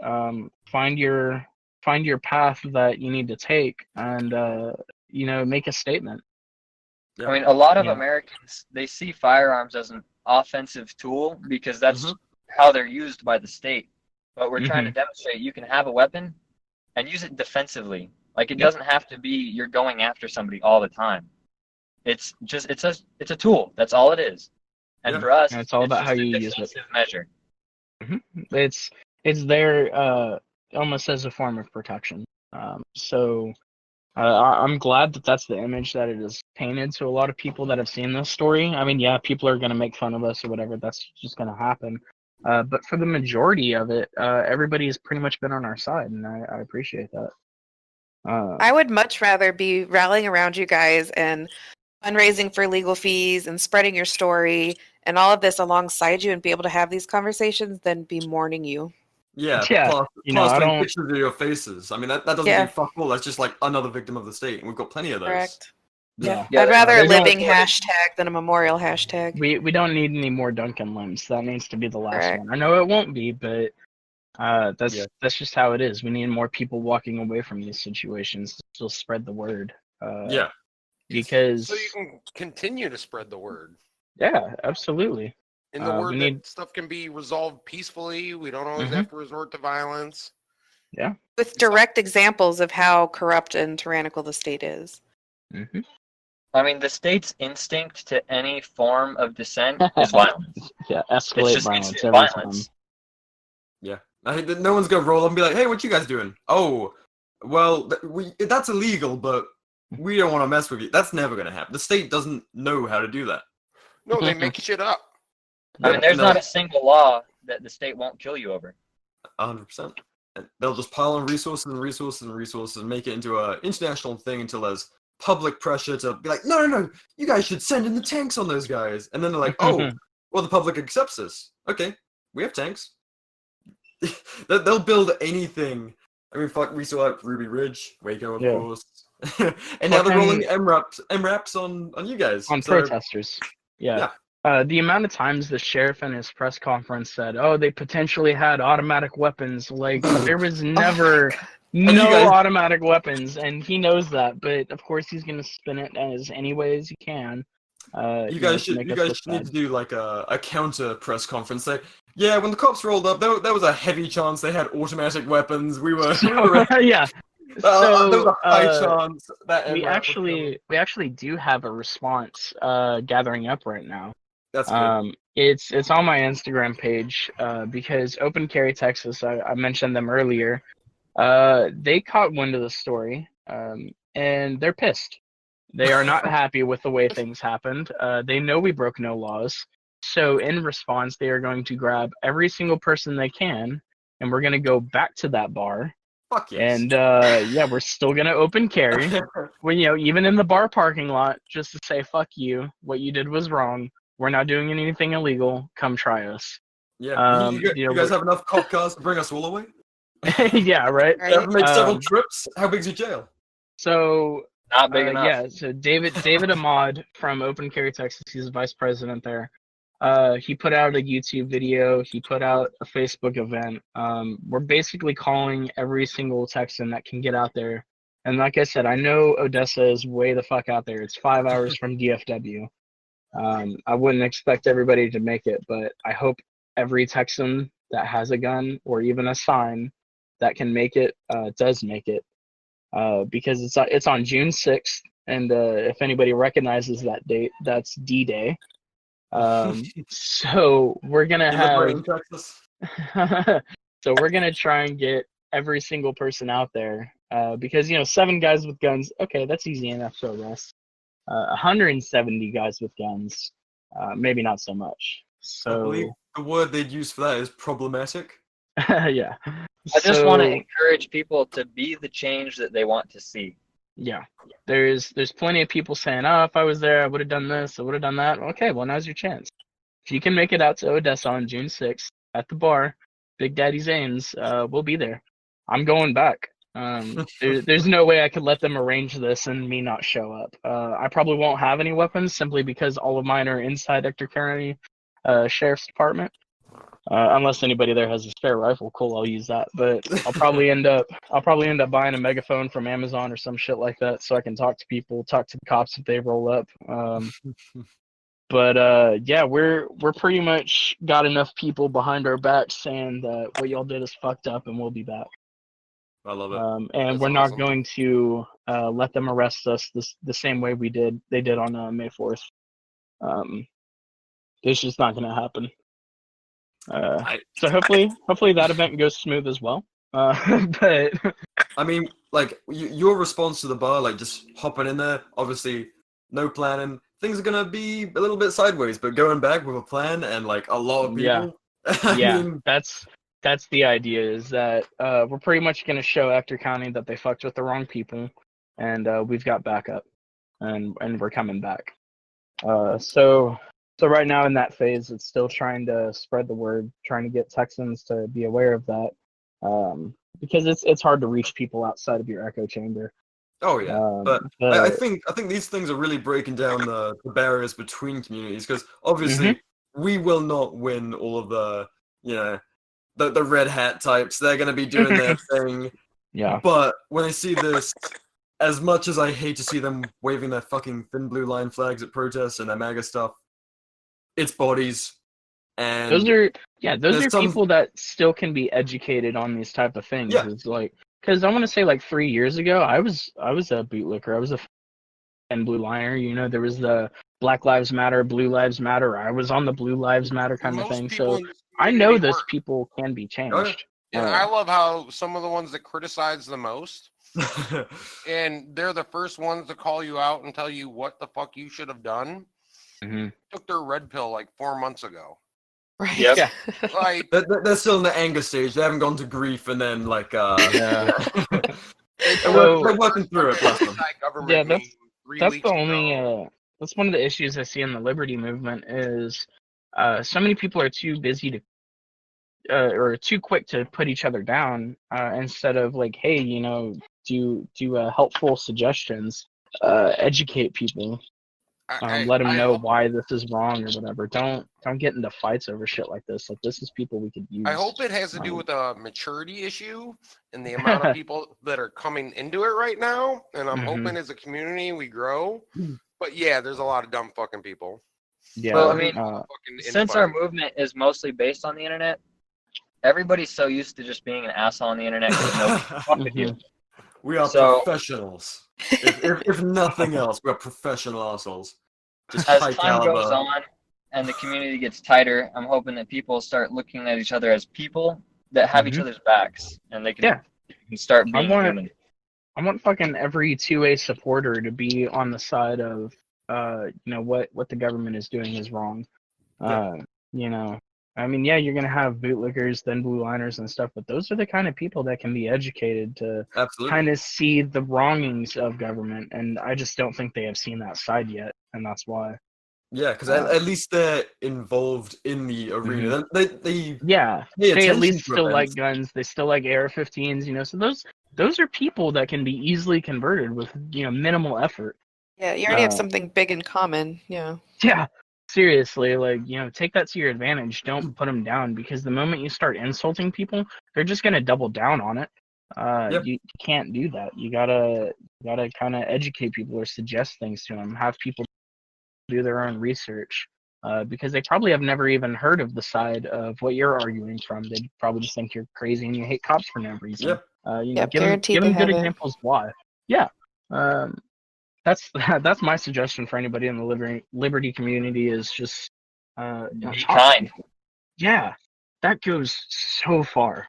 E: Find your path that you need to take, and make a statement.
F: I mean, a lot of Americans, they see firearms as an offensive tool because that's how they're used by the state. But we're trying to demonstrate you can have a weapon and use it defensively. Like it doesn't have to be you're going after somebody all the time. It's just it's a tool. That's all it is. And for us,
E: it's all about how you use it.
F: Measure.
E: It's there almost as a form of protection. So I'm glad that that's the image that it is painted to a lot of people that have seen this story. I mean, yeah, people are going to make fun of us or whatever. That's just going to happen. But for the majority of it, everybody has pretty much been on our side, and I appreciate that.
G: I would much rather be rallying around you guys and fundraising for legal fees and spreading your story and all of this alongside you and be able to have these conversations than be mourning you.
I: Yeah,
E: I
I: plastering
E: don't.
I: pictures of your faces. I mean, that doesn't mean fuck all. That's just like another victim of the state, and we've got plenty of those.
G: Correct.
E: Yeah.
G: I'd rather a living hashtag than a memorial hashtag.
E: We don't need any more Duncan limbs. That needs to be the last one. I know it won't be, but that's just how it is. We need more people walking away from these situations to still spread the word. Because
H: so you can continue to spread the word.
E: Yeah, absolutely.
H: In the word that stuff can be resolved peacefully. We don't always have to resort to violence.
E: Yeah.
G: With direct examples of how corrupt and tyrannical the state is.
F: I mean, the state's instinct to any form of dissent is violence.
E: Yeah, escalate violence every time.
I: Yeah. No one's going to roll up and be like, hey, what you guys doing? Oh, well, that's illegal, but we don't want to mess with you. That's never going to happen. The state doesn't know how to do that.
H: No, they make shit up.
F: I mean, there's not a single law that the state won't kill you over.
I: 100%. They'll just pile on resources and resources and resources and make it into an international thing until there's public pressure to be like, no, you guys should send in the tanks on those guys. And then they're like, oh, well, the public accepts this. Okay, we have tanks. They'll build anything. I mean, fuck, we saw like Ruby Ridge, Waco, of course. And now they're rolling MRAPs on you guys.
E: On protesters. Yeah. The amount of times the sheriff in his press conference said, oh, they potentially had automatic weapons. Like, there was never automatic weapons, and he knows that. But, of course, he's going to spin it as any way as he can.
I: You guys should need to do, like, a counter press conference. Say, yeah, when the cops rolled up, there was a heavy chance they had automatic weapons. We were
E: yeah.
I: So there was a high chance that
E: we actually do have a response gathering up right now.
I: That's good.
E: It's on my Instagram page because Open Carry Texas, I mentioned them earlier. They caught wind of the story, and they're pissed. They are not happy with the way things happened. They know we broke no laws. So in response, they are going to grab every single person they can, and we're going to go back to that bar.
I: Fuck yes.
E: And yeah, we're still going to open carry. When, even in the bar parking lot, just to say, fuck you, what you did was wrong. We're not doing anything illegal. Come try us.
I: Yeah, you guys have enough cop cars to bring us all away?
E: Yeah, right.
I: Ever make several trips? How big's your jail?
E: So
F: not big enough.
E: Yeah, so David Ahmad from Open Carry Texas, he's the vice president there. He put out a YouTube video. He put out a Facebook event. We're basically calling every single Texan that can get out there. And like I said, I know Odessa is way the fuck out there. It's 5 hours from DFW. I wouldn't expect everybody to make it, but I hope every Texan that has a gun or even a sign that can make it does make it, because it's on June 6th, and if anybody recognizes that date, that's D-Day. So we're gonna have so we're gonna try and get every single person out there, because 7 guys with guns, okay, that's easy enough to arrest. 170 guys with guns, maybe not so much. So
I: I believe the word they'd use for that is problematic.
E: Yeah.
F: I just want to encourage people to be the change that they want to see.
E: Yeah. There's plenty of people saying, oh, if I was there, I would have done this, I would have done that. Okay, well, now's your chance. If you can make it out to Odessa on June 6th at the bar, Big Daddy Zane's, we'll be there. I'm going back. There's no way I could let them arrange this and me not show up. I probably won't have any weapons simply because all of mine are inside Ector County Sheriff's Department. Unless anybody there has a spare rifle, cool, I'll use that. But I'll probably end up buying a megaphone from Amazon or some shit like that, so I can talk to people, talk to the cops if they roll up. But yeah, we're pretty much got enough people behind our backs saying that what y'all did is fucked up, and we'll be back.
I: I love it.
E: And
I: That's
E: we're not
I: awesome.
E: going to let them arrest us the same way they did on May 4th. It's just not going to happen. So hopefully that event goes smooth as well. But
I: I mean, like your response to the bar, like just hopping in there, obviously no planning. Things are gonna be a little bit sideways, but going back with a plan and like a lot of people.
E: Yeah,
I: I mean,
E: that's the idea. Is that we're pretty much gonna show Ector County that they fucked with the wrong people, and we've got backup, and we're coming back. So right now in that phase, it's still trying to spread the word, trying to get Texans to be aware of that, because it's hard to reach people outside of your echo chamber.
I: Oh yeah, but I think these things are really breaking down the barriers between communities, because obviously we will not win all of the the red hat types. They're gonna be doing their thing.
E: Yeah.
I: But when I see this, as much as I hate to see them waving their fucking thin blue line flags at protests and their MAGA stuff, it's bodies, and
E: those are people that still can be educated on these type of things.
I: Yeah.
E: It's like, because I want to say like 3 years ago, I was a bootlicker. I was a and blue liner. There was the Black Lives Matter, Blue Lives Matter. I was on the Blue Lives Matter kind of thing. So I know those people can be changed.
H: And I love how some of the ones that criticize the most, and they're the first ones to call you out and tell you what the fuck you should have done. Took their red pill like 4 months ago.
G: Right.
E: Yep. Yeah.
H: Like
I: they're still in the anger stage. They haven't gone to grief and then like
E: yeah.
I: They're working through it.
E: Yeah, that's the only that's one of the issues I see in the liberty movement is so many people are too busy to or too quick to put each other down instead of like, hey, do helpful suggestions, educate people. Let them know why this is wrong or whatever. Don't get into fights over shit like this. Like, this is people we could use.
H: I hope it has to do with a maturity issue and the amount of people that are coming into it right now. And I'm hoping as a community we grow. But yeah, there's a lot of dumb fucking people.
E: Yeah.
F: Well, I mean, since our movement is mostly based on the internet, everybody's so used to just being an asshole on the internet because nobody you.
I: We are professionals. If nothing else, we're professional assholes. Just
F: as time goes on, and the community gets tighter, I'm hoping that people start looking at each other as people that have each other's backs, and they can start being human.
E: I want fucking every 2A supporter to be on the side of, what the government is doing is wrong. I mean, yeah, you're gonna have bootlickers, then blue liners and stuff, but those are the kind of people that can be educated to kind of see the wrongings of government, and I just don't think they have seen that side yet, and that's why.
I: Yeah, because at least they're involved in the arena. They
E: at least still like guns. They still like AR-15s. So those are people that can be easily converted with minimal effort.
G: Yeah, you already have something big in common. Yeah.
E: Yeah. Seriously, take that to your advantage. Don't put them down, because the moment you start insulting people, they're just gonna double down on it. You can't do that. You gotta kind of educate people or suggest things to them. Have people do their own research, because they probably have never even heard of the side of what you're arguing from. They probably just think you're crazy and you hate cops for no reason. Give them good examples why. Yeah. That's my suggestion for anybody in the liberty community is just
F: be kind.
E: Yeah, that goes so far.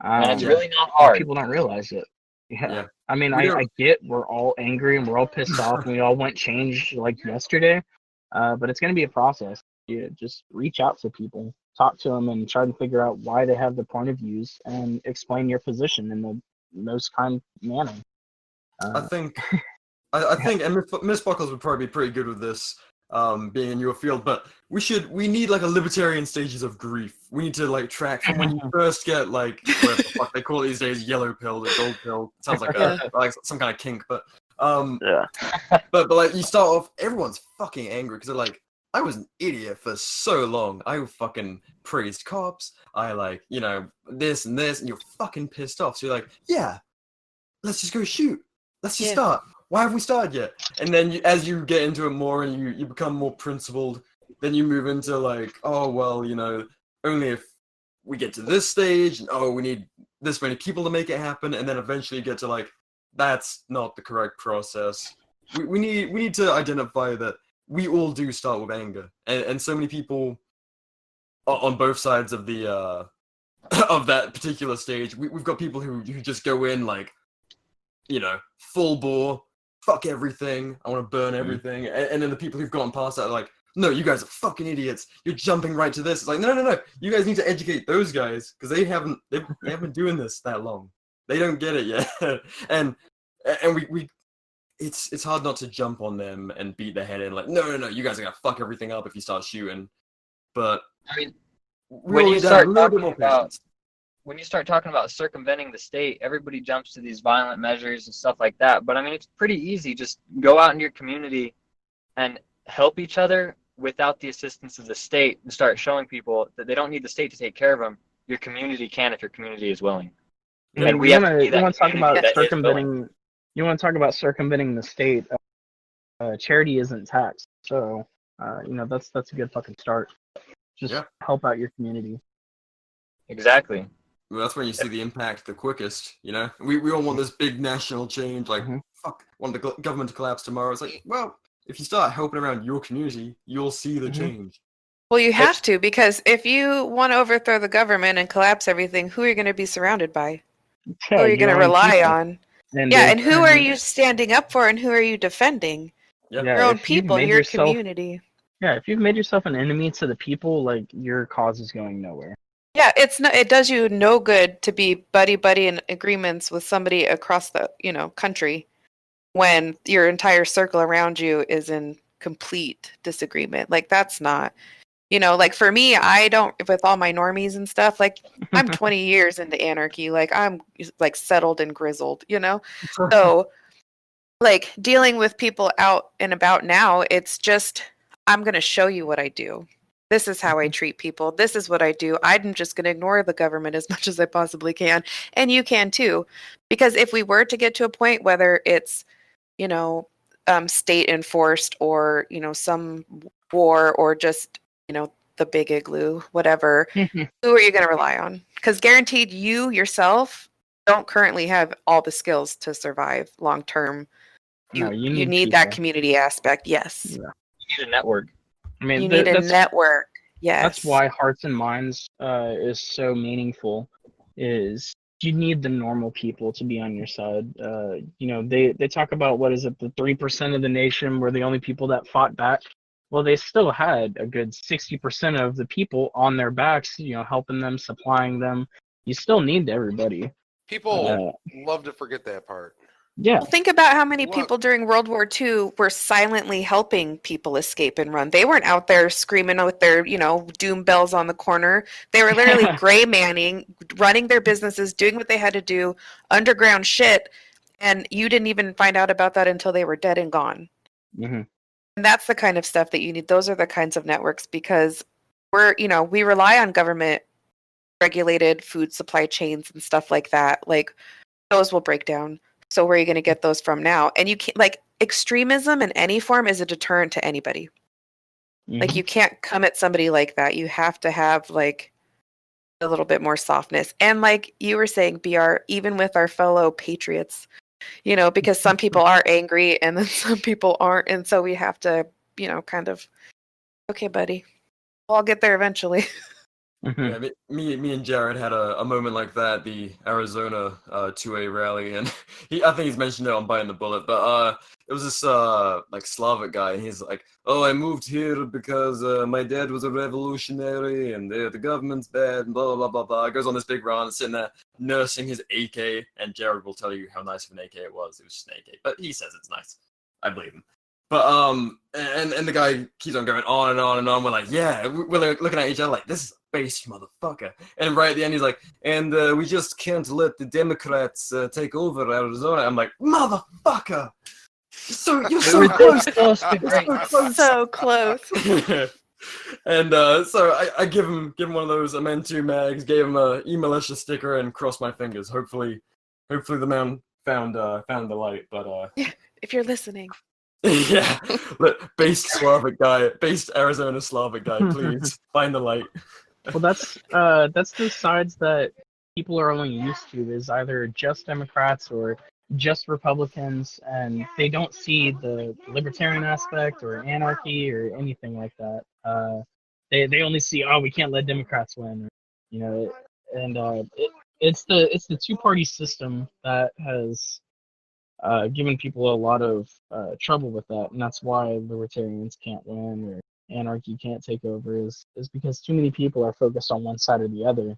F: And it's really not hard.
E: People don't realize it. Yeah. I mean, I get we're all angry and we're all pissed off and we all want change like yesterday, but it's going to be a process. You just reach out to people, talk to them, and try to figure out why they have the point of views and explain your position in the most kind manner.
I: I think, and Miss Buckles would probably be pretty good with this, being in your field, but we need like a libertarian stages of grief. We need to track from when you first get whatever the fuck they call it these days, yellow pill to gold pill. It sounds like some kind of kink, but but you start off, everyone's fucking angry because they're like, I was an idiot for so long. I fucking praised cops. I this and this, and you're fucking pissed off. So you're like, yeah, let's just go shoot. Let's just start. Why have we started yet? And then as you get into it more and you become more principled, then you move into only if we get to this stage, and we need this many people to make it happen, and then eventually get to that's not the correct process. We need to identify that we all do start with anger, and so many people on both sides of the of that particular stage. We've got people who just go in full bore. Fuck everything, I want to burn everything. And then the people who've gotten past that are like, no, you guys are fucking idiots. You're jumping right to this. It's like, no. You guys need to educate those guys because they haven't been doing this that long. They don't get it yet. and we it's hard not to jump on them and beat their head in no, you guys are gonna fuck everything up if you start shooting. But
F: I mean, when you start talking about circumventing the state, everybody jumps to these violent measures and stuff like that. But I mean, it's pretty easy. Just go out in your community and help each other without the assistance of the state, and start showing people that they don't need the state to take care of them. Your community can if your community is willing.
E: And you want to talk about circumventing. You want to talk about circumventing the state. Charity isn't taxed, so that's a good fucking start. Just help out your community.
F: Exactly.
I: Well, that's when you see the impact the quickest, We all want this big national change, fuck, want the government to collapse tomorrow. It's like, well, if you start helping around your community, you'll see the change.
G: Well, you have to, because if you want to overthrow the government and collapse everything, who are you going to be surrounded by? Who are you going to rely on? And who are you standing up for, and who are you defending? Your own people, your community.
E: Yeah, if you've made yourself an enemy to the people, your cause is going nowhere.
G: Yeah, it does you no good to be buddy in agreements with somebody across the country when your entire circle around you is in complete disagreement. That's not, for me, I don't, with all my normies and stuff, I'm 20 years into anarchy. I'm settled and grizzled, So dealing with people out and about now, it's just, I'm going to show you what I do. This is how I treat people. This is what I do. I'm just going to ignore the government as much as I possibly can. And you can too. Because if we were to get to a point, whether it's, state enforced or, some war or just, the big igloo, whatever, who are you going to rely on? Because guaranteed you yourself don't currently have all the skills to survive long term. You need that community aspect. Yes.
F: Yeah. You need a network.
E: I mean,
G: you need a network. Yes.
E: That's why Hearts and Minds is so meaningful. Is you need the normal people to be on your side. They talk about, what is it, the 3% of the nation were the only people that fought back. Well, they still had a good 60% of the people on their backs, helping them, supplying them. You still need everybody.
H: People love to forget that part.
E: Yeah.
G: Well, think about how many people during World War II were silently helping people escape and run. They weren't out there screaming with their, doom bells on the corner. They were literally gray manning, running their businesses, doing what they had to do, underground shit, and you didn't even find out about that until they were dead and gone.
E: Mm-hmm.
G: And that's the kind of stuff that you need. Those are the kinds of networks, because we rely on government regulated food supply chains and stuff like that. Like, those will break down. So where are you going to get those from now? And you can't, extremism in any form is a deterrent to anybody. Mm-hmm. You can't come at somebody like that. You have to have a little bit more softness. And like you were saying, BR, even with our fellow patriots, because some people are angry and then some people aren't. And so we have to, kind of, okay, buddy, we'll all get there eventually.
I: Mm-hmm. Yeah, me and Jared had a moment like that at the Arizona 2A rally, and I think he's mentioned it on Biting the Bullet, but it was this Slavic guy, and he's like, "Oh, I moved here because my dad was a revolutionary, and the government's bad, and blah blah blah blah blah." He goes on this big run, sitting there nursing his AK, and Jared will tell you how nice of an AK it was. It was just an AK, but he says it's nice. I believe him. But and the guy keeps on going on and on and on. We're like, yeah, we're looking at each other like, this is a base motherfucker. And right at the end, he's like, and we just can't let the Democrats take over Arizona. I'm like, motherfucker! You're so close.
G: So close.
I: And so I give him one of those Amen2 mags, gave him a eMilitia sticker, and crossed my fingers. Hopefully the man found the light. But
G: yeah, if you're listening.
I: Yeah, based Arizona Slavic guy, please find the light.
E: Well, that's the sides that people are only used to, is either just Democrats or just Republicans, and they don't see the libertarian aspect or anarchy or anything like that. They only see, oh, we can't let Democrats win, it's the two-party system that has given people a lot of trouble with that, and that's why libertarians can't win or anarchy can't take over, is because too many people are focused on one side or the other.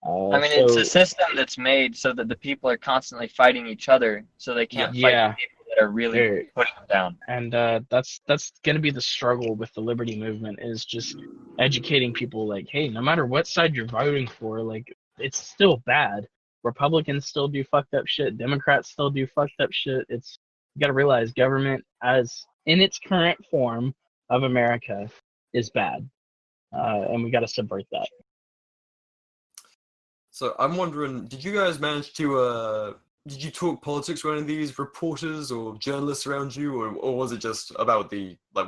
F: It's a system that's made so that the people are constantly fighting each other, so they can't fight the people that are really putting them down.
E: And that's going to be the struggle with the liberty movement, is just educating people, like, hey, no matter what side you're voting for, it's still bad. Republicans still do fucked up shit. Democrats still do fucked up shit. You got to realize government, as in its current form of America, is bad, and we got to subvert that.
I: So I'm wondering, did you guys manage to did you talk politics with any of these reporters or journalists around you, or was it just about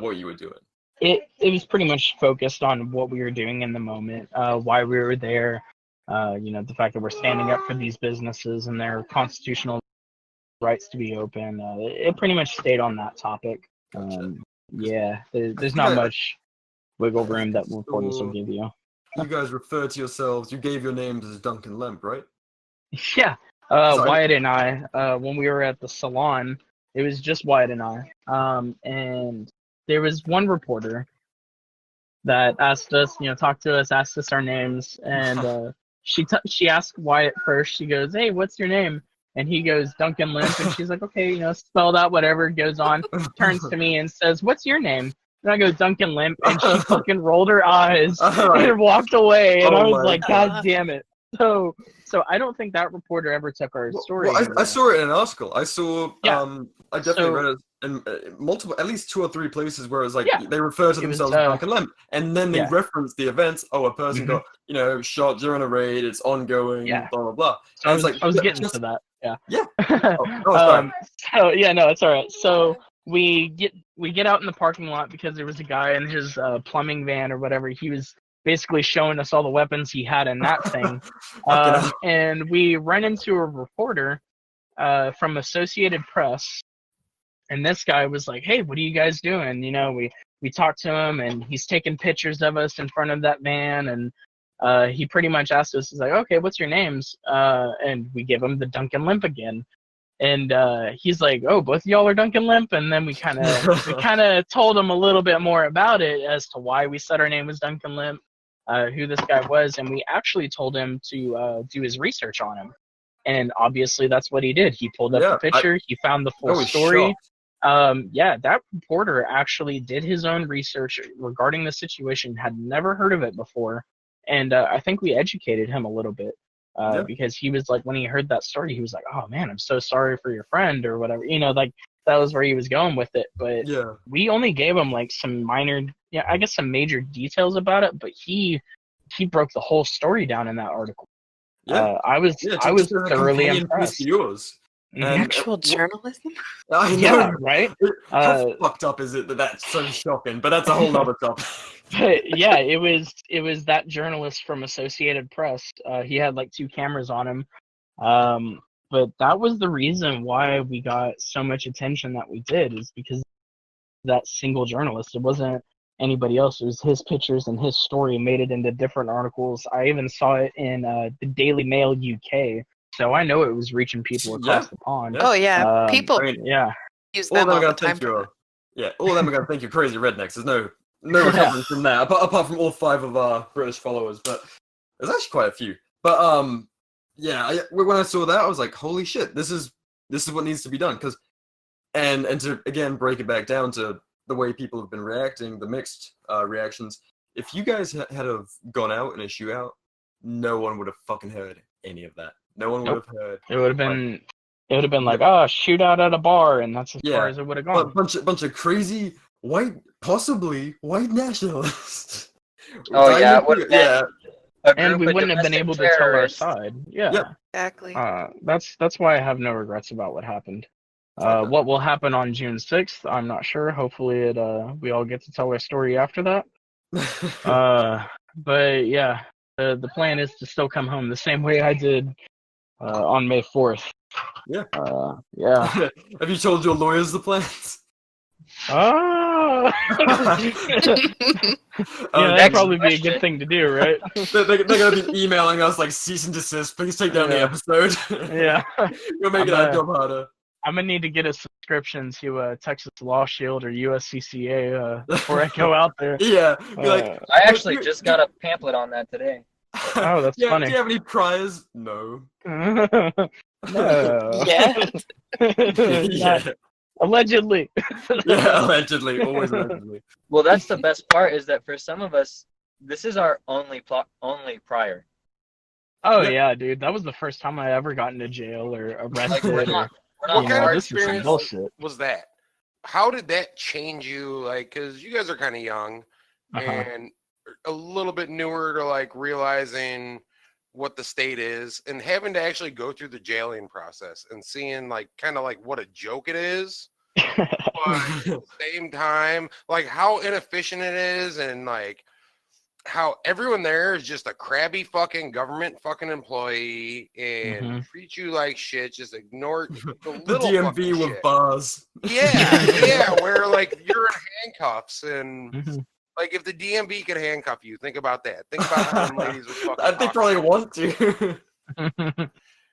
I: what you were doing?
E: It was pretty much focused on what we were doing in the moment, why we were there. The fact that we're standing up for these businesses and their constitutional rights to be open. It pretty much stayed on that topic.
I: Gotcha.
E: There's not much wiggle room that reporters will give you.
I: You guys refer to yourselves, you gave your names as Duncan Lemp, right?
E: Yeah. Wyatt and I, when we were at the salon, it was just Wyatt and I. And there was one reporter that asked us, talked to us, asked us our names, and she asked Wyatt first. She goes, "Hey, what's your name?" And he goes, "Duncan Limp." And she's like, "Okay, spelled out, whatever." Goes on, turns to me and says, "What's your name?" And I go, "Duncan Limp." And she fucking rolled her eyes and walked away. And I was like, God damn it. So I don't think that reporter ever took our story.
I: Well, I saw it in an article. I saw, I definitely read it in multiple, at least 2 or 3 places where it's like, they refer to themselves as Duncan Lemp, and then they reference the events. Oh, a person got, shot during a raid, it's ongoing, blah, blah, blah.
E: So I was getting to that. Yeah.
I: Yeah.
E: It's all right. So we get out in the parking lot because there was a guy in his plumbing van or whatever. He was basically showing us all the weapons he had in that thing. And we run into a reporter from Associated Press, and this guy was like, "Hey, what are you guys doing?" we talked to him, and he's taking pictures of us in front of that van, and he pretty much asked us, he's like, okay, what's your names? And we give him the Duncan Limp again. And he's like, oh, both of y'all are Duncan Limp? And then we kind of told him a little bit more about it as to why we said our name was Duncan Limp, who this guy was, and we actually told him to do his research on him. And obviously that's what he did. He pulled up the picture, he found the full story. That reporter actually did his own research regarding the situation, had never heard of it before, and I think we educated him a little bit. Because he was like, when he heard that story, he was like, oh man, I'm so sorry for your friend or whatever, like that was where he was going with it. But we only gave him like some minor, some major details about it, but he broke the whole story down in that article. I was thoroughly impressed.
I: Yours.
G: Actual journalism?
I: I know.
E: Yeah, right?
I: How fucked up is it that's so shocking? But that's a whole other topic.
E: But yeah, it was that journalist from Associated Press. He had like 2 cameras on him. But that was the reason why we got so much attention that we did, is because that single journalist. It wasn't anybody else. It was his pictures and his story made it into different articles. I even saw it in the Daily Mail UK. So I know it was reaching people across the pond.
G: Oh yeah, people use them all the time.
I: All of them are going to think you're crazy rednecks. There's no recovering from that, apart from all 5 of our British followers. But there's actually quite a few. But when I saw that, I was like, holy shit, this is what needs to be done. And to again break it back down to the way people have been reacting, the mixed reactions. If you guys had have gone out in a shootout, no one would have fucking heard any of that. No one would have heard.
E: It would have been like, oh, shootout at a bar, and that's as far as it would have gone.
I: Bunch of crazy possibly white nationalists.
F: Oh yeah, it would have been.
E: And we wouldn't have been able to tell our side. Yeah.
G: Exactly.
E: That's why I have no regrets about what happened. What will happen on June 6th, I'm not sure. Hopefully we all get to tell our story after that. But yeah, the plan is to still come home the same way I did on May 4th.
I: Yeah.
E: Yeah.
I: Have you told your lawyers the plans?
E: That'd probably be a good thing to do, right?
I: They're going to be emailing us like cease and desist. Please take down the episode.
E: Yeah.
I: You're making our job harder.
E: I'm going to need to get a subscription to Texas Law Shield or USCCA before I go out there.
I: Yeah.
F: I actually just got a pamphlet on that today.
E: Oh, that's funny.
I: Do you have any priors? No.
E: No.
G: Yeah.
I: Yeah.
E: Allegedly.
I: Yeah, allegedly. Always allegedly.
F: Well, that's the best part, is that for some of us, this is our only prior.
E: Oh, yeah, dude. That was the first time I ever got into jail or arrested.
H: What kind of experience was that? How did that change you? Like, because you guys are kind of young and a little bit newer to like realizing what the state is, and having to actually go through the jailing process and seeing like kind of like what a joke it is, but at the same time, like how inefficient it is, and like how everyone there is just a crabby fucking government fucking employee and treat you like shit. Just ignore the little
I: DMV with
H: shit.
I: bars.
H: Yeah, where like you're in handcuffs and like if the DMV could handcuff you, think about that. Think about how ladies would fucking.
I: They probably want to.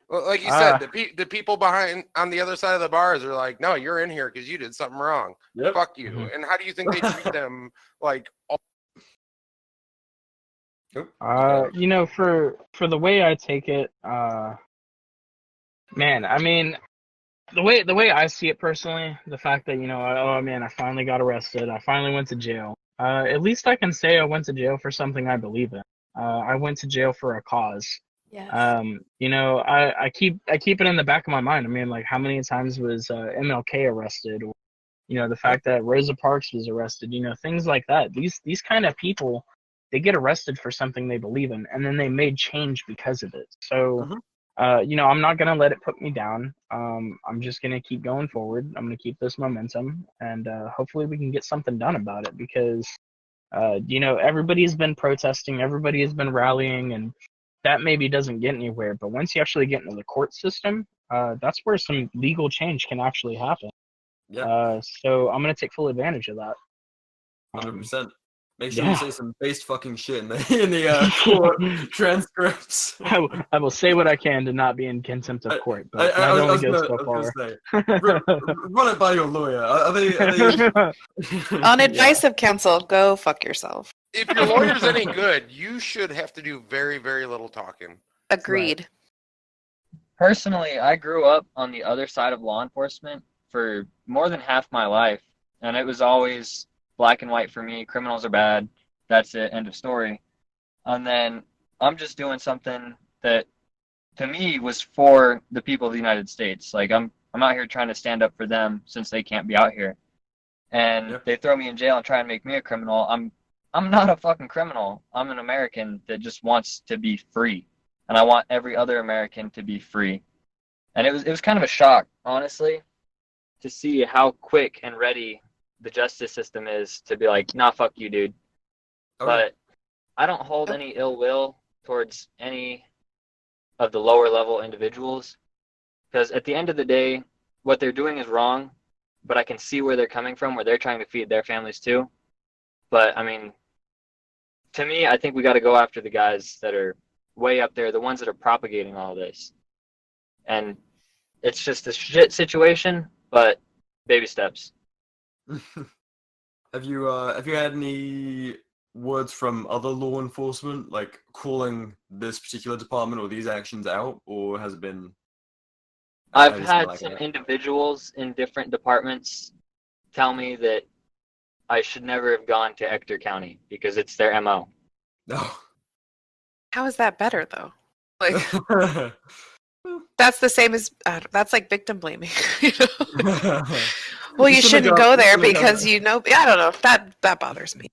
H: Well, like you said, the people behind on the other side of the bars are like, no, you're in here because you did something wrong. Yep. Fuck you. And how do you think they treat them? Like.
E: For the way I take it, man, I mean, the way I see it personally, the fact that, I finally got arrested, I finally went to jail. At least I can say I went to jail for something I believe in. I went to jail for a cause.
G: Yes.
E: I keep it in the back of my mind. I mean, like, how many times was MLK arrested? Or, the fact that Rosa Parks was arrested. Things like that. These kind of people, they get arrested for something they believe in, and then they made change because of it. So, I'm not going to let it put me down. I'm just going to keep going forward. I'm going to keep this momentum, and hopefully we can get something done about it, because, everybody's been protesting, everybody has been rallying, and that maybe doesn't get anywhere. But once you actually get into the court system, that's where some legal change can actually happen. Yeah. So I'm going to take full advantage of that.
I: 100%. Make sure you say some based fucking shit in the court transcripts.
E: I will say what I can to not be in contempt of court, but
I: I
E: that only
I: was
E: goes
I: gonna
E: so far.
I: say, run it by your lawyer. Are they
G: On advice of counsel, go fuck yourself.
H: If your lawyer's any good, you should have to do very, very little talking.
G: Agreed.
E: Right.
F: Personally, I grew up on the other side of law enforcement for more than half my life, and it was always black and white for me. Criminals are bad. That's it. End of story. And then I'm just doing something that, to me, was for the people of the United States. Like I'm out here trying to stand up for them since they can't be out here, and they throw me in jail and try and make me a criminal. I'm not a fucking criminal. I'm an American that just wants to be free, and I want every other American to be free. And it was kind of a shock, honestly, to see how quick and ready the justice system is to be like, nah, fuck you, dude.
I: Okay.
F: But I don't hold any ill will towards any of the lower level individuals, because at the end of the day, what they're doing is wrong, but I can see where they're coming from, where they're trying to feed their families too. But I mean, to me, I think we got to go after the guys that are way up there, the ones that are propagating all this. And it's just a shit situation, but baby steps.
I: Have you had any words from other law enforcement, like calling this particular department or these actions out, or has it been?
F: I've had some individuals in different departments tell me that I should never have gone to Ector County because it's their MO.
I: No.
G: How is that better though? Like that's the same as that's like victim blaming. You know? Well, you shouldn't go there because you know. I don't know. That bothers me.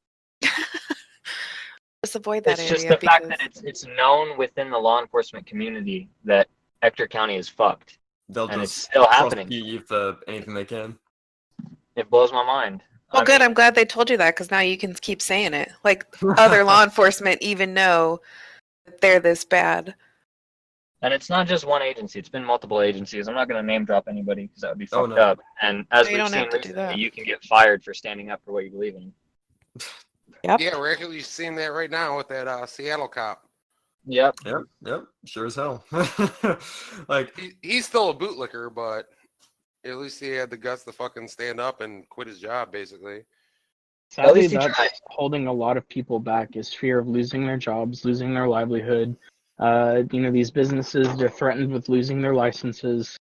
G: Just avoid that area.
F: It's just the fact that it's known within the law enforcement community that Ector County is fucked. And it's still happening.
I: You for anything they can.
F: It blows my mind.
G: Well, good. I'm glad they told you that because now you can keep saying it. Like other law enforcement even know that they're this bad.
F: And it's not just one agency. It's been multiple agencies. I'm not going to name drop anybody because that would be fucked up. And as we've seen recently, you can get fired for standing up for what you believe in.
G: Yep.
H: Yeah, we're actually seeing that right now with that Seattle cop.
F: Yep.
I: Sure as hell. Like
H: he's still a bootlicker, but at least he had the guts to fucking stand up and quit his job, basically.
E: Sadly, that's holding a lot of people back is fear of losing their jobs, losing their livelihood. These businesses, they're threatened with losing their licenses.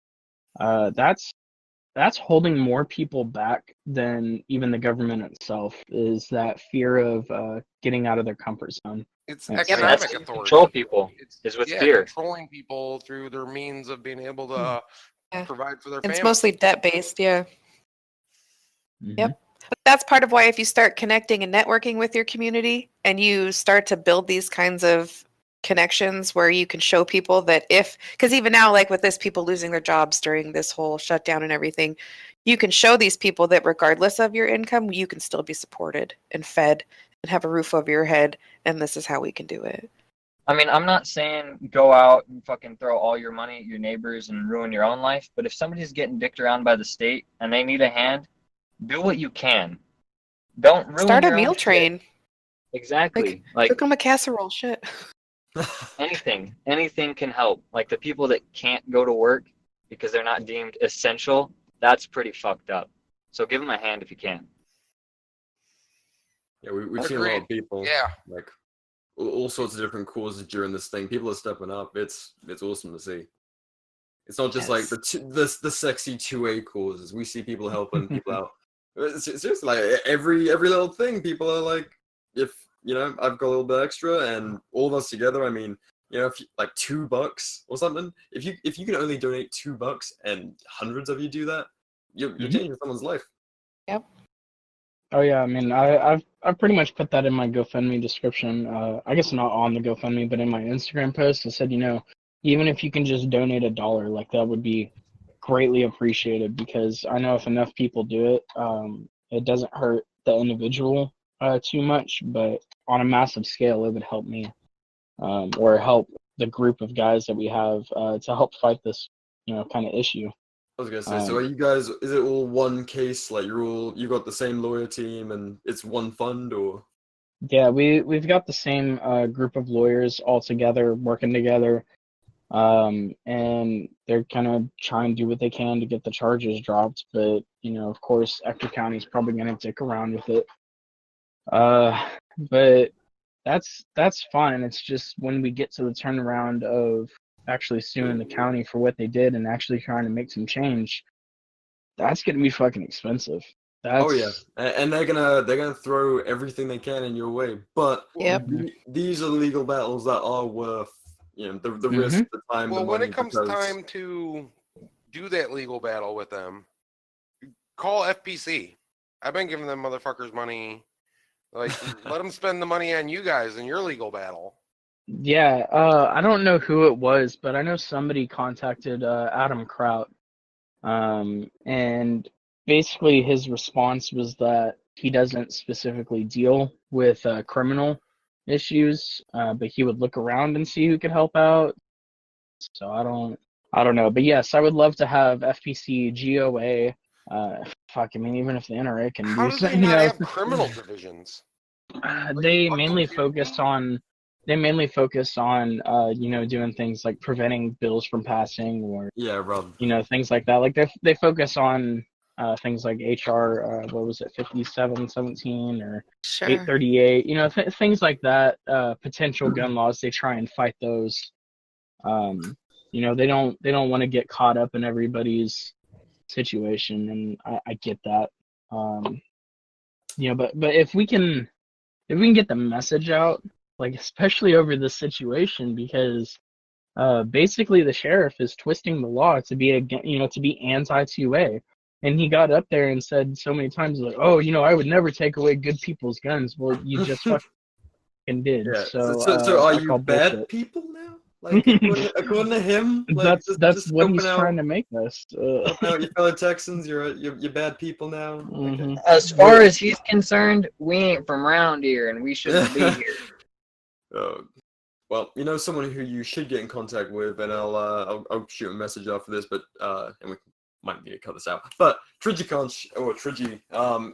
E: That's holding more people back than even the government itself, is that fear of getting out of their comfort zone.
H: It's economic authority.
F: Control people is with fear.
H: Controlling people through their means of being able to provide for their family.
G: It's mostly debt-based, yeah.
E: Mm-hmm.
G: Yep. But that's part of why if you start connecting and networking with your community and you start to build these kinds of connections where you can show people that because even now, like with this, people losing their jobs during this whole shutdown and everything, you can show these people that regardless of your income, you can still be supported and fed and have a roof over your head, and this is how we can do it.
F: I mean, I'm not saying go out and fucking throw all your money at your neighbors and ruin your own life, but if somebody's getting dicked around by the state and they need a hand, do what you can. Don't ruin
G: Start a
F: your
G: meal
F: own
G: train.
F: Shit. Exactly. Like
G: cook them a casserole, shit.
F: Anything can help. Like the people that can't go to work because they're not deemed essential, that's pretty fucked up. So give them a hand if you can.
I: Yeah, we've seen a lot of people.
H: Yeah.
I: Like all sorts of different causes during this thing. People are stepping up. It's awesome to see. It's not just like the sexy 2A causes. We see people helping people out. Seriously, like every little thing, people are like, if I've got a little bit extra, and all of us together. I mean, if like $2 or something. If you can only donate $2, and hundreds of you do that, you're changing someone's life.
G: Yep.
E: Oh yeah, I mean, I've pretty much put that in my GoFundMe description. I guess not on the GoFundMe, but in my Instagram post, I said, even if you can just donate $1, like that would be greatly appreciated, because I know if enough people do it, it doesn't hurt the individual too much, but on a massive scale, it would help me, or help the group of guys that we have to help fight this, kind of issue.
I: I was gonna say, so are you guys? Is it all one case? Like you got the same lawyer team, and it's one fund, or?
E: Yeah, we've got the same group of lawyers all together working together, and they're kind of trying to do what they can to get the charges dropped. But of course, Ector County's probably gonna dick around with it. But that's fine. It's just when we get to the turnaround of actually suing the county for what they did and actually trying to make some change, that's gonna be fucking expensive.
I: Oh yeah, and they're gonna throw everything they can in your way. But these are legal battles that are worth the risk, the time, the money.
H: Well, when it comes time to do that legal battle with them, call FPC. I've been giving them motherfuckers money. Like, let them spend the money on you guys in your legal battle.
E: Yeah, I don't know who it was, but I know somebody contacted Adam Kraut, and basically his response was that he doesn't specifically deal with criminal issues, but he would look around and see who could help out. So I don't know, but yes, I would love to have FPC, GOA. Fuck, I mean, even if the NRA can
H: How
E: do
H: do
E: something,
H: they not have criminal divisions?
E: They mainly focus on doing things like preventing bills from passing, or things like that. Like they focus on things like HR, what was it, 5717 or 838, things like that. Potential gun laws, they try and fight those. They don't want to get caught up in everybody's situation, and I get that. But if we can get the message out, like especially over this situation, because basically the sheriff is twisting the law to be to be anti-2A, and he got up there and said so many times like, oh, I would never take away good people's guns. Well, you just fucking did.
I: Yeah.
E: So
I: are you bad
E: bullshit.
I: people now? Like according to him, like,
E: that's what he's trying to make us.
I: Out your fellow Texans, you're bad people now.
E: Mm-hmm.
F: As far as he's concerned, we ain't from around here, and we shouldn't be here.
I: Well, someone who you should get in contact with, and I'll shoot a message after this, but and we might need to cut this out. But Trigi,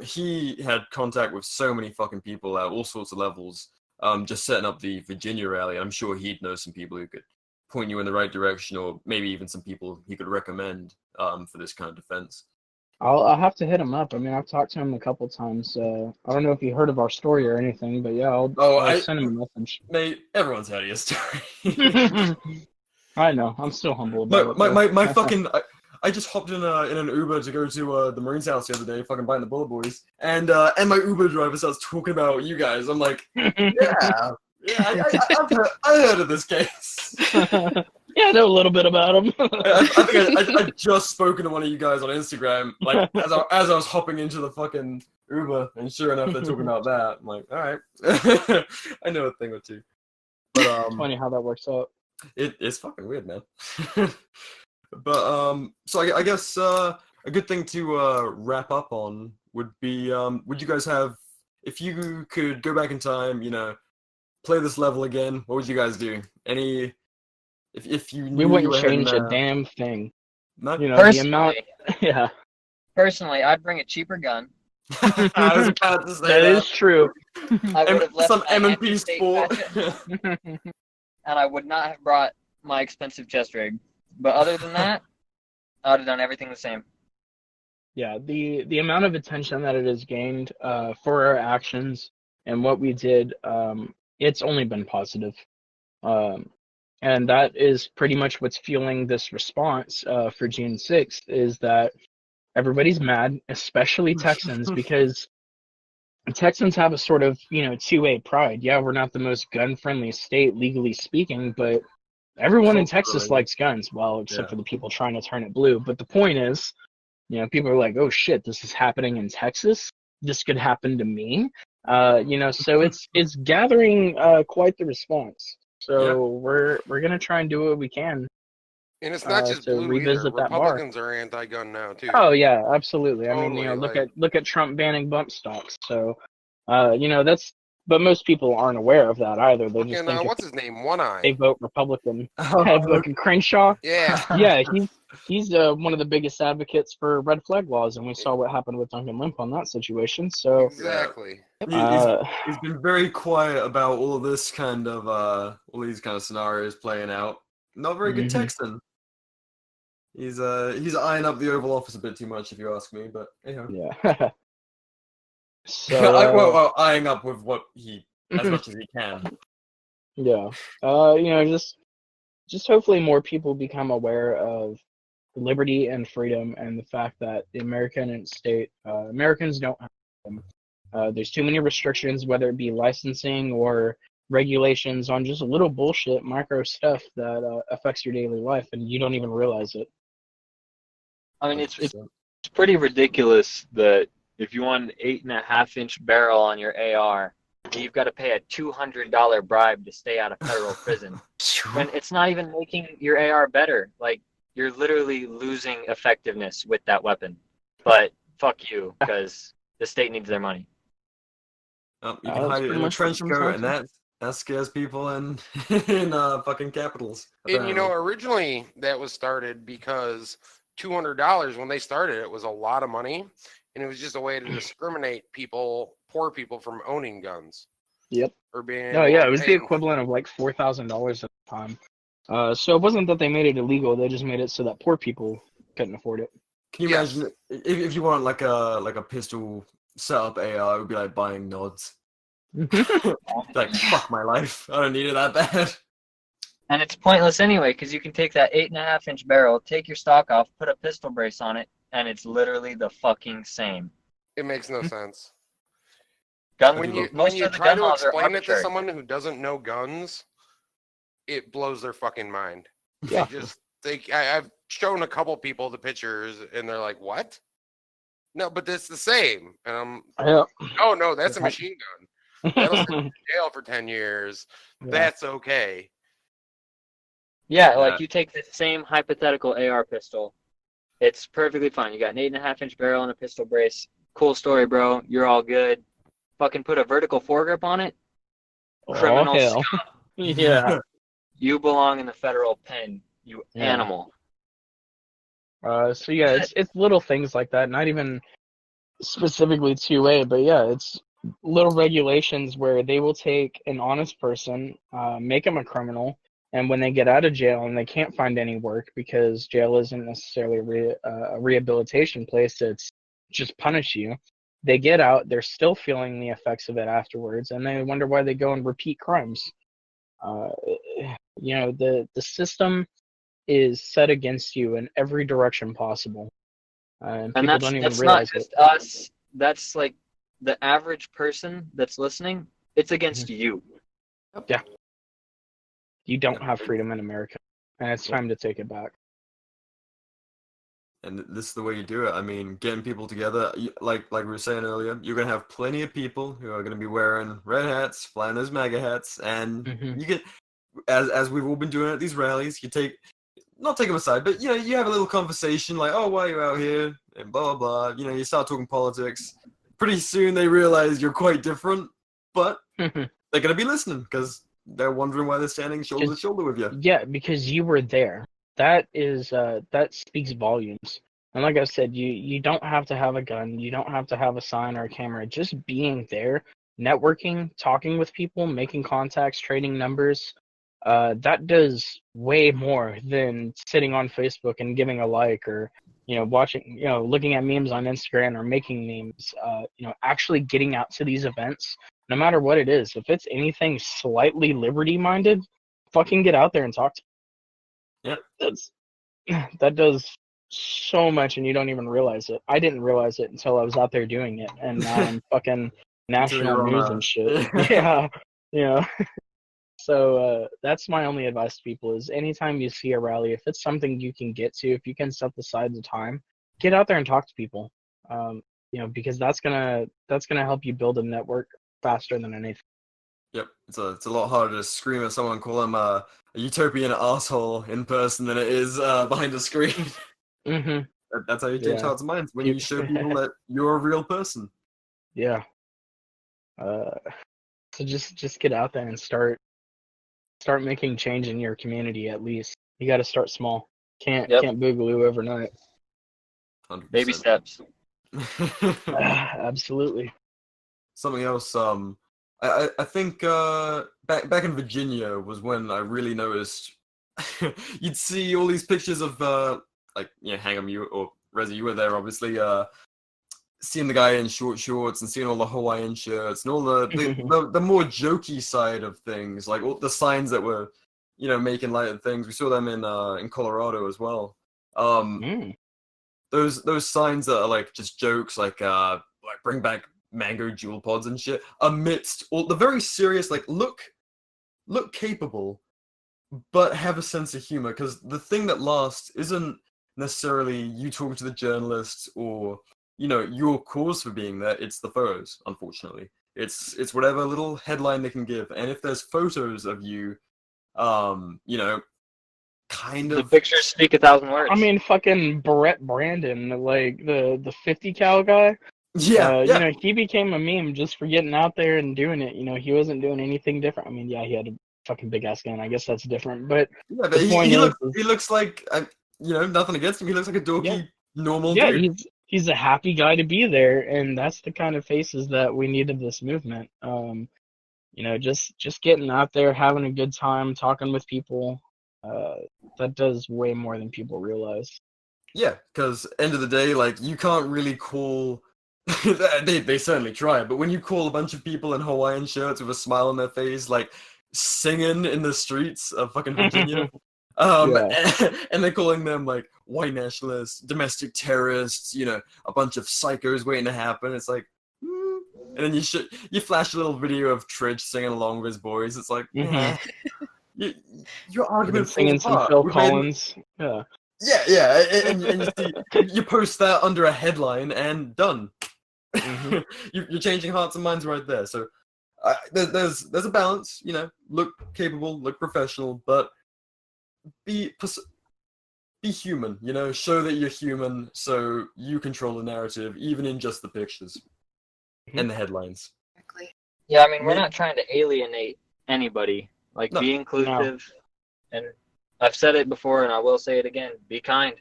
I: he had contact with so many fucking people at all sorts of levels. Just setting up the Virginia rally. I'm sure he'd know some people who could point you in the right direction, or maybe even some people he could recommend for this kind of defense.
E: I'll have to hit him up. I mean, I've talked to him a couple times. I don't know if he heard of our story or anything, but yeah, I'll send him a message.
I: Mate, everyone's heard of your story.
E: I know. I'm still humble about
I: it. My fucking. I just hopped in an Uber to go to the Marines house the other day, fucking buying the Bullet Boys, and my Uber driver starts talking about you guys. I'm like, yeah, I heard of this case.
E: Yeah, I know a little bit about him.
I: I think I just spoken to one of you guys on Instagram, like as I was hopping into the fucking Uber, and sure enough, they're talking about that. I'm like, all right, I know a thing or two. But
E: it's funny how that works out.
I: It's fucking weird, man. But so I guess a good thing to wrap up on would be, would you guys have, if you could go back in time, play this level again, what would you guys do? If you knew
E: we wouldn't
I: you
E: change a damn thing.
F: Personally,
E: the amount. Yeah.
F: Personally, I'd bring a cheaper gun.
I: I was about to say
E: that is true.
F: I would have left
I: some
F: my
I: M&P Sport.
F: and I would not have brought my expensive chest rig. But other than that, I would have done everything the same.
E: Yeah, the amount of attention that it has gained for our actions and what we did, it's only been positive. And that is pretty much what's fueling this response for June 6th, is that everybody's mad, especially Texans, because Texans have a sort of, 2A pride. Yeah, we're not the most gun-friendly state, legally speaking, but everyone in Texas likes guns, well, except for the people trying to turn it blue. But the point is, people are like, oh shit, this is happening in Texas? This could happen to me? So it's gathering quite the response. So we're gonna try and do what we can.
H: And it's not just blue either. Republicans are anti-gun now too.
E: Oh yeah, absolutely.
H: Totally,
E: I mean, look at Trump banning bump stocks. So, that's But most people aren't aware of that either. They just
H: Fucking,
E: think
H: what's his name? One
E: they
H: Eye.
E: vote Republican. Fucking Crenshaw.
H: Yeah.
E: Yeah, he's one of the biggest advocates for red flag laws, and we saw what happened with Duncan Limp on that situation. So
H: Exactly.
I: He's been very quiet about all this kind of all these kind of scenarios playing out. Not very good Texan. He's eyeing up the Oval Office a bit too much, if you ask me. But
E: yeah. So
I: well, eyeing up with what he as much as he can.
E: Yeah. Just hopefully more people become aware of liberty and freedom and the fact that the Americans don't have them. There's too many restrictions, whether it be licensing or regulations on just little bullshit, micro stuff that affects your daily life, and you don't even realize it.
J: I mean, it's pretty ridiculous that if you want an 8.5-inch barrel on your AR, you've got to pay a $200 bribe to stay out of federal prison. When it's not even making your AR better. Like, you're literally losing effectiveness with that weapon. But fuck you, because the state needs their money.
I: You can hide it in a trench coat, and that scares people in fucking capitals.
H: And originally that was started because $200 when they started it was a lot of money, and it was just a way to discriminate poor people from owning guns.
E: Yep.
H: Or being
E: it was the equivalent of like $4,000 at the time. So it wasn't that they made it illegal; they just made it so that poor people couldn't afford it.
I: Can you imagine if you want like a pistol setup AR, it would be like buying nods. Like, fuck my life. I don't need it that bad.
F: And it's pointless anyway, because you can take that 8.5-inch barrel, take your stock off, put a pistol brace on it, and it's literally the fucking same.
H: It makes no sense.
F: When
H: you try to explain it to someone who doesn't know guns, it blows their fucking mind.
E: Yeah.
H: I've shown a couple people the pictures, and they're like, "What? No, but it's the same." And I'm, "Oh no, that's a machine gun. That'll send you to jail for 10 years. Yeah. That's okay."
F: Yeah, like you take the same hypothetical AR pistol. It's perfectly fine. You got an 8.5-inch barrel and a pistol brace. Cool story, bro. You're all good. Fucking put a vertical foregrip on it. Criminal
E: hell. Yeah.
F: You belong in the federal pen, you animal.
E: So yeah, it's little things like that, not even specifically 2A, but yeah, it's little regulations where they will take an honest person, make them a criminal, and when they get out of jail and they can't find any work because jail isn't necessarily a rehabilitation place, it's just punish you. They get out, they're still feeling the effects of it afterwards, and they wonder why they go and repeat crimes. The system is set against you in every direction possible, and people don't even realize it.
F: That's not just us. That's like the average person that's listening. It's against you.
E: Yeah. You don't have freedom in America, and it's time to take it back.
I: And this is the way you do it. I mean, getting people together, like we were saying earlier, you're going to have plenty of people who are going to be wearing red hats, flying those MAGA hats, and you get, as we've all been doing at these rallies, not take them aside, but, you have a little conversation like, oh, why are you out here? And blah, blah, blah. You start talking politics. Pretty soon they realize you're quite different, but they're going to be listening because they're wondering why they're standing shoulder to shoulder with you.
E: Yeah, because you were there. That speaks volumes. And like I said, you don't have to have a gun. You don't have to have a sign or a camera. Just being there, networking, talking with people, making contacts, trading numbers, that does way more than sitting on Facebook and giving a like or, watching, looking at memes on Instagram or making memes. Actually getting out to these events, no matter what it is. If it's anything slightly liberty-minded, fucking get out there and talk to
I: yeah,
E: that does so much, and you don't even realize it. I didn't realize it until I was out there doing it, and now I'm fucking national news and shit. Yeah. So that's my only advice to people: is anytime you see a rally, if it's something you can get to, if you can set aside the time, get out there and talk to people. Because that's gonna help you build a network faster than anything.
I: Yep, it's a lot harder to scream at someone, call them a utopian asshole in person than it is behind a screen.
E: Mm-hmm.
I: That's how you change hearts and minds, when you show people that you're a real person.
E: Yeah. So just get out there and start making change in your community. At least you got to start small. Can't boogaloo overnight.
I: 100%.
F: Baby steps.
E: Absolutely.
I: Something else. I think back in Virginia was when I really noticed. You'd see all these pictures of like Hangam, you or Reza, you were there obviously. Seeing the guy in short shorts and seeing all the Hawaiian shirts and all the more jokey side of things, like all the signs that were, making light of things. We saw them in Colorado as well. Those signs that are like just jokes, like bring back mango jewel pods and shit, amidst all the very serious, like look capable, but have a sense of humor. Because the thing that lasts isn't necessarily you talking to the journalists or your cause for being there. It's the photos, unfortunately. It's whatever little headline they can give, and if there's photos of you, kind of
F: the pictures speak 1,000 words.
E: I mean, fucking Brett Brandon, like the 50 cal guy.
I: Yeah.
E: He became a meme just for getting out there and doing it. He wasn't doing anything different. I mean, yeah, he had a fucking big ass gun. I guess that's different. But
I: he looks like nothing against him. He looks like a dorky, normal dude.
E: Yeah, he's a happy guy to be there, and that's the kind of faces that we need of this movement. Just getting out there, having a good time, talking with people. That does way more than people realize.
I: Yeah, because end of the day, like you can't really call. They certainly try, but when you call a bunch of people in Hawaiian shirts with a smile on their face, like singing in the streets of fucking Virginia, and they're calling them like white nationalists, domestic terrorists, a bunch of psychos waiting to happen. It's like, and then you flash a little video of Tridge singing along with his boys. It's like, your argument
E: singing some Phil Collins.
I: Yeah, and you see, you post that under a headline and done. You're changing hearts and minds right there. So there's a balance, look capable, look professional, but be human, show that you're human, so you control the narrative, even in just the pictures and the headlines.
F: Exactly. Yeah, I mean, we're not trying to alienate anybody. Like, be inclusive, and I've said it before, and I will say it again. Be kind.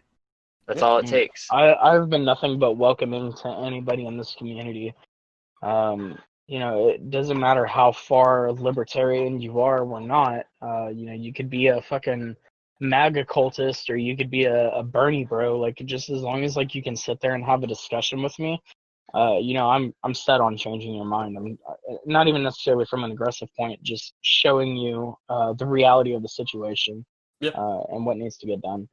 F: That's all it takes.
E: I've been nothing but welcoming to anybody in this community. It doesn't matter how far libertarian you are or not. You could be a fucking MAGA cultist, or you could be a Bernie bro. Like, just as long as like you can sit there and have a discussion with me, I'm set on changing your mind. I'm not even necessarily from an aggressive point, just showing you the reality of the situation, and what needs to get done.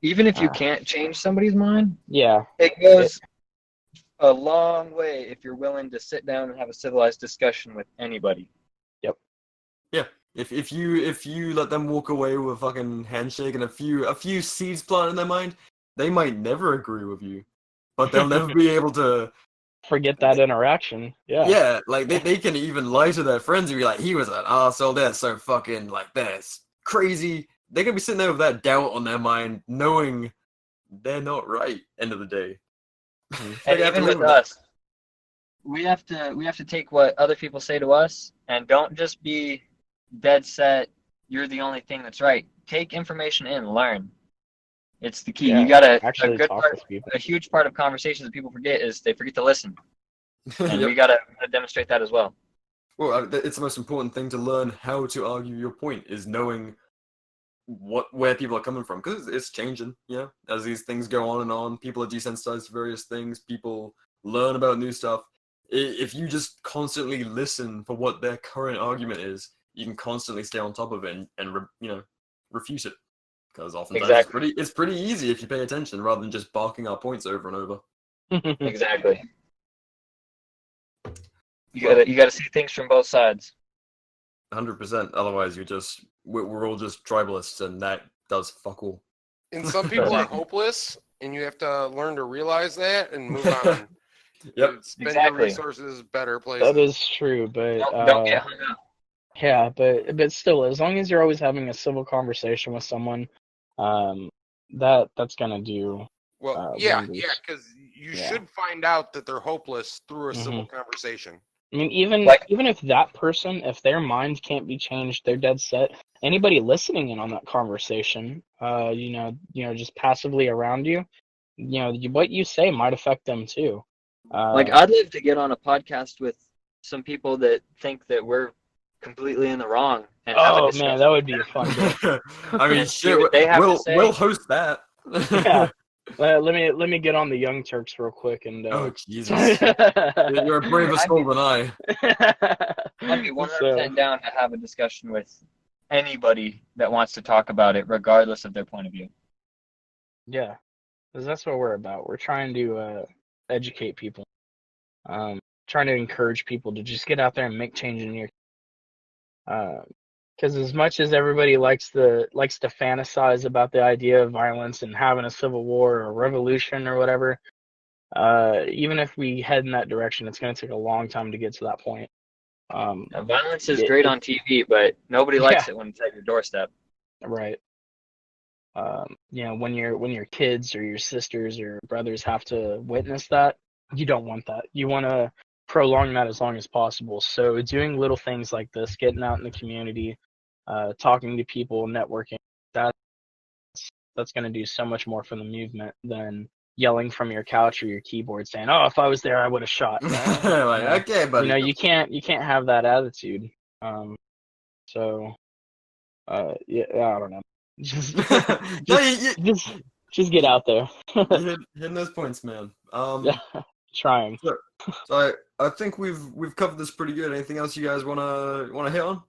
F: Even if you can't change somebody's mind,
E: it
F: goes a long way if you're willing to sit down and have a civilized discussion with anybody.
E: Yep.
I: Yeah. If you let them walk away with a fucking handshake and a few seeds planted in their mind, they might never agree with you, but they'll never be able to
E: forget that interaction.
I: Yeah, like they can even lie to their friends and be like, he was an arsehole, that's so fucking like that's crazy. They're gonna be sitting there with that doubt on their mind, knowing they're not right. End of the day.
F: And even with us, we have to take what other people say to us, and don't just be dead set. You're the only thing that's right. Take information in, learn. It's the key. You gotta a huge part of conversations that people forget is they forget to listen, and we gotta demonstrate that as well.
I: Well, it's the most important thing to learn how to argue your point is knowing where people are coming from, because it's changing. As these things go on, people are desensitized to various things. People learn about new stuff. If you just constantly listen for what their current argument is, you can constantly stay on top of it and refute it. Because oftentimes it's pretty easy if you pay attention rather than just barking our points over and over.
F: Exactly. You gotta see things from both sides.
I: 100%. Otherwise, we're all just tribalists, and that does fuck all.
H: And some people are hopeless, and you have to learn to realize that and move on. Spend your resources better places.
E: That is true, but
F: don't get hung up.
E: Yeah, but still, as long as you're always having a civil conversation with someone, that's gonna do.
H: Well, because you should find out that they're hopeless through a civil conversation.
E: I mean, even if that person, if their mind can't be changed, they're dead set. Anybody listening in on that conversation, just passively around you, what you say might affect them too.
F: Like, I'd love to get on a podcast with some people that think that we're completely in the wrong and have a discussion.
E: Man, that would be a fun day.
I: I mean, shit, we'll host that.
E: Yeah. Let me get on the Young Turks real quick and.
I: Oh Jesus! You're a braver soul than I.
F: I'd be 100% down to have a discussion with anybody that wants to talk about it, regardless of their point of view.
E: Yeah, because that's what we're about. We're trying to educate people, trying to encourage people to just get out there and make change in your. Because as much as everybody likes to fantasize about the idea of violence and having a civil war or a revolution or whatever, even if we head in that direction, it's going to take a long time to get to that point.
F: Violence is great on TV, but nobody likes it when it's at your doorstep.
E: Right. When your kids or your sisters or brothers have to witness that, you don't want that. You want to prolong that as long as possible. So doing little things like this, getting out in the community, talking to people, networking, that's going to do so much more for the movement than yelling from your couch or your keyboard saying, "Oh, if I was there, I would have shot."
I: Okay, buddy.
E: You can't have that attitude. I don't know. Just get out there.
I: Hitting those points, man.
E: Trying.
I: So I think we've covered this pretty good. Anything else you guys wanna hit on?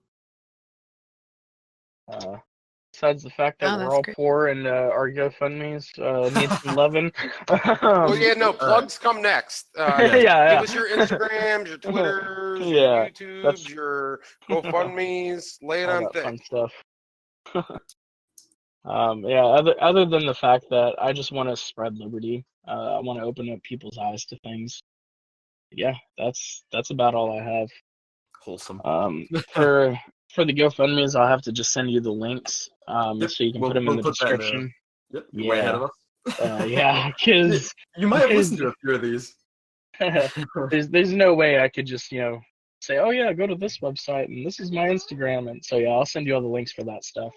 E: Besides the fact that we're all poor and our GoFundMes need some loving.
H: Plugs come next. Give us your Instagrams, your Twitters, your YouTubes, your GoFundMes. Lay it on thick.
E: Fun stuff. Other than the fact that I just want to spread liberty, I want to open up people's eyes to things. Yeah, that's about all I have.
I: Wholesome.
E: For the GoFundMes, I'll have to just send you the links, so you can put them in the description.
I: Yep, you're way ahead of us.
E: Because
I: you might have listened to a few of these.
E: there's no way I could just say, oh yeah, go to this website and this is my Instagram, and so yeah, I'll send you all the links for that stuff.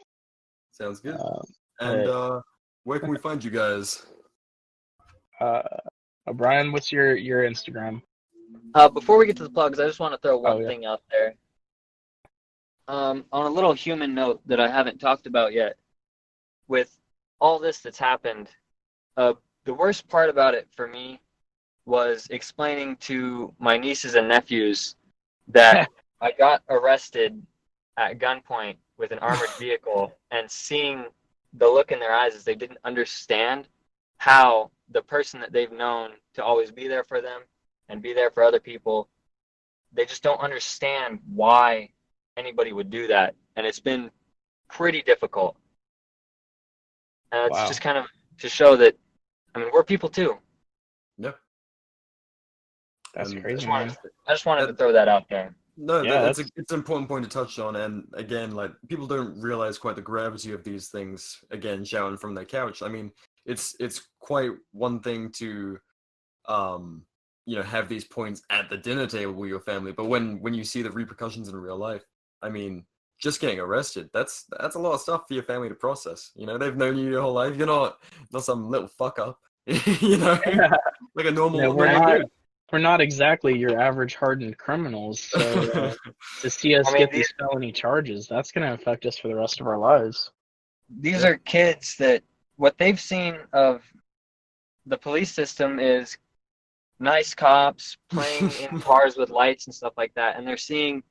I: Sounds good. Where can we find you guys?
E: Brian, what's your Instagram?
F: Before we get to the plugs, I just want to throw one thing out there. On a little human note that I haven't talked about yet, with all this that's happened, the worst part about it for me was explaining to my nieces and nephews that I got arrested at gunpoint with an armored vehicle, and seeing the look in their eyes as they didn't understand how the person that they've known to always be there for them and be there for other people, they just don't understand why anybody would do that. And it's been pretty difficult. And it's just kind of to show that, I mean, we're people too.
I: Yep.
E: That's crazy.
F: I just wanted to throw that out there.
I: No, it's an important point to touch on, and again, like, people don't realize quite the gravity of these things. Again, shouting from their couch. I mean, it's quite one thing to, have these points at the dinner table with your family, but when you see the repercussions in real life, I mean, just getting arrested, that's a lot of stuff for your family to process. They've known you your whole life. You're not some little fuck up. Like a normal.
E: We're not exactly your average hardened criminals, so to see us get these felony charges, that's going to affect us for the rest of our lives.
F: These are kids that what they've seen of the police system is nice cops playing in cars with lights and stuff like that, and they're seeing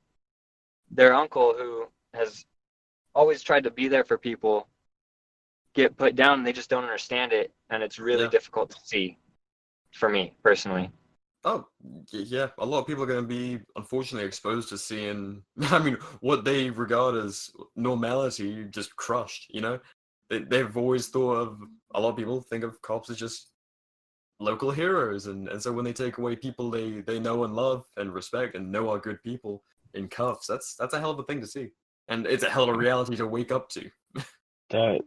F: their uncle, who has always tried to be there for people, get put down, and they just don't understand it, and it's really difficult to see for me personally.
I: Oh, yeah. A lot of people are going to be, unfortunately, exposed to seeing, what they regard as normality just crushed, They've always thought of, a lot of people think of cops as just local heroes. And so when they take away people they know and love and respect and know are good people in cuffs, that's a hell of a thing to see. And it's a hell of a reality to wake up to.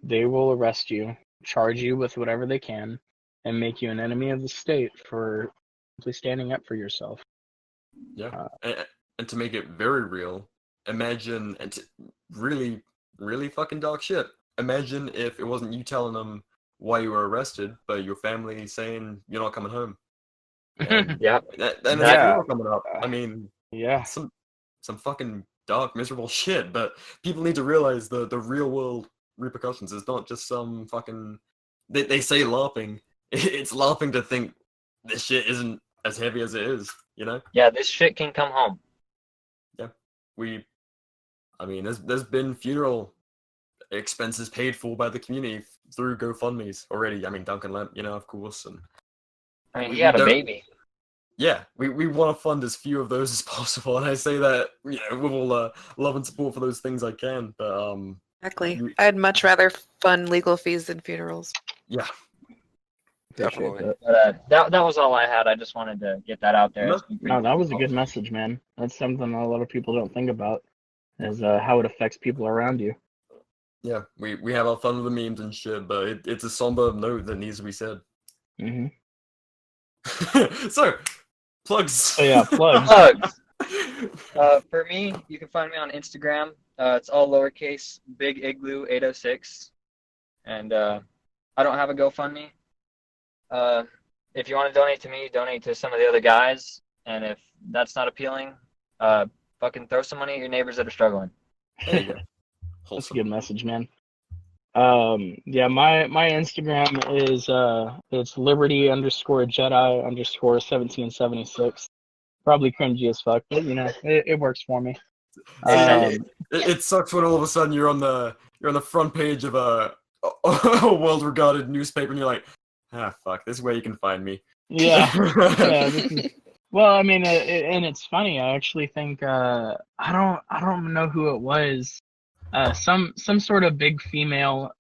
E: They will arrest you, charge you with whatever they can, and make you an enemy of the state for simply standing up for yourself.
I: Yeah, and to make it very real, imagine really, really fucking dark shit. Imagine if it wasn't you telling them why you were arrested, but your family saying you're not coming home. And
J: Yeah.
I: and there's
E: Yeah.
I: funeral coming up. I mean,
E: Yeah.
I: some fucking dark, miserable shit. But people need to realize the real world repercussions. It's not just some fucking. They say laughing. It's laughing to think this shit isn't as heavy as it is. You know?
J: Yeah, this shit can come home.
I: Yeah, I mean, there's been funeral expenses paid for by the community through GoFundMe's already. I mean, Duncan Lemp, you know, of course, and
J: I mean, he
I: we
J: had a
I: don't.
J: baby.
I: Yeah, we want to fund as few of those as possible, and I say that with all love and support for those things I can. But
G: Exactly. I'd much rather fund legal fees than funerals.
I: Yeah,
H: Definitely.
J: But that was all I had. I just wanted to get that out there.
E: No, that was a good message, man. That's something a lot of people don't think about, is how it affects people around you.
I: Yeah, we have our fun with the memes and shit, but it's a somber note that needs to be said.
E: Mm-hmm.
I: So, plugs.
E: Oh yeah, plugs.
J: For me, you can find me on Instagram. It's all lowercase, Big Igloo 806, and I don't have a GoFundMe. If you want to donate to me, donate to some of the other guys, and if that's not appealing, fucking throw some money at your neighbors that are struggling.
I: There you go.
E: That's a good message, man. Yeah, my Instagram is it's Liberty_Jedi_1776. Probably cringy as fuck, but you know, it works for me.
I: It sucks when all of a sudden you're on the front page of a well-regarded newspaper and you're like, fuck, this is where you can find me.
E: Yeah. Well, I mean, and it's funny. I actually think I don't know who it was. Some sort of big female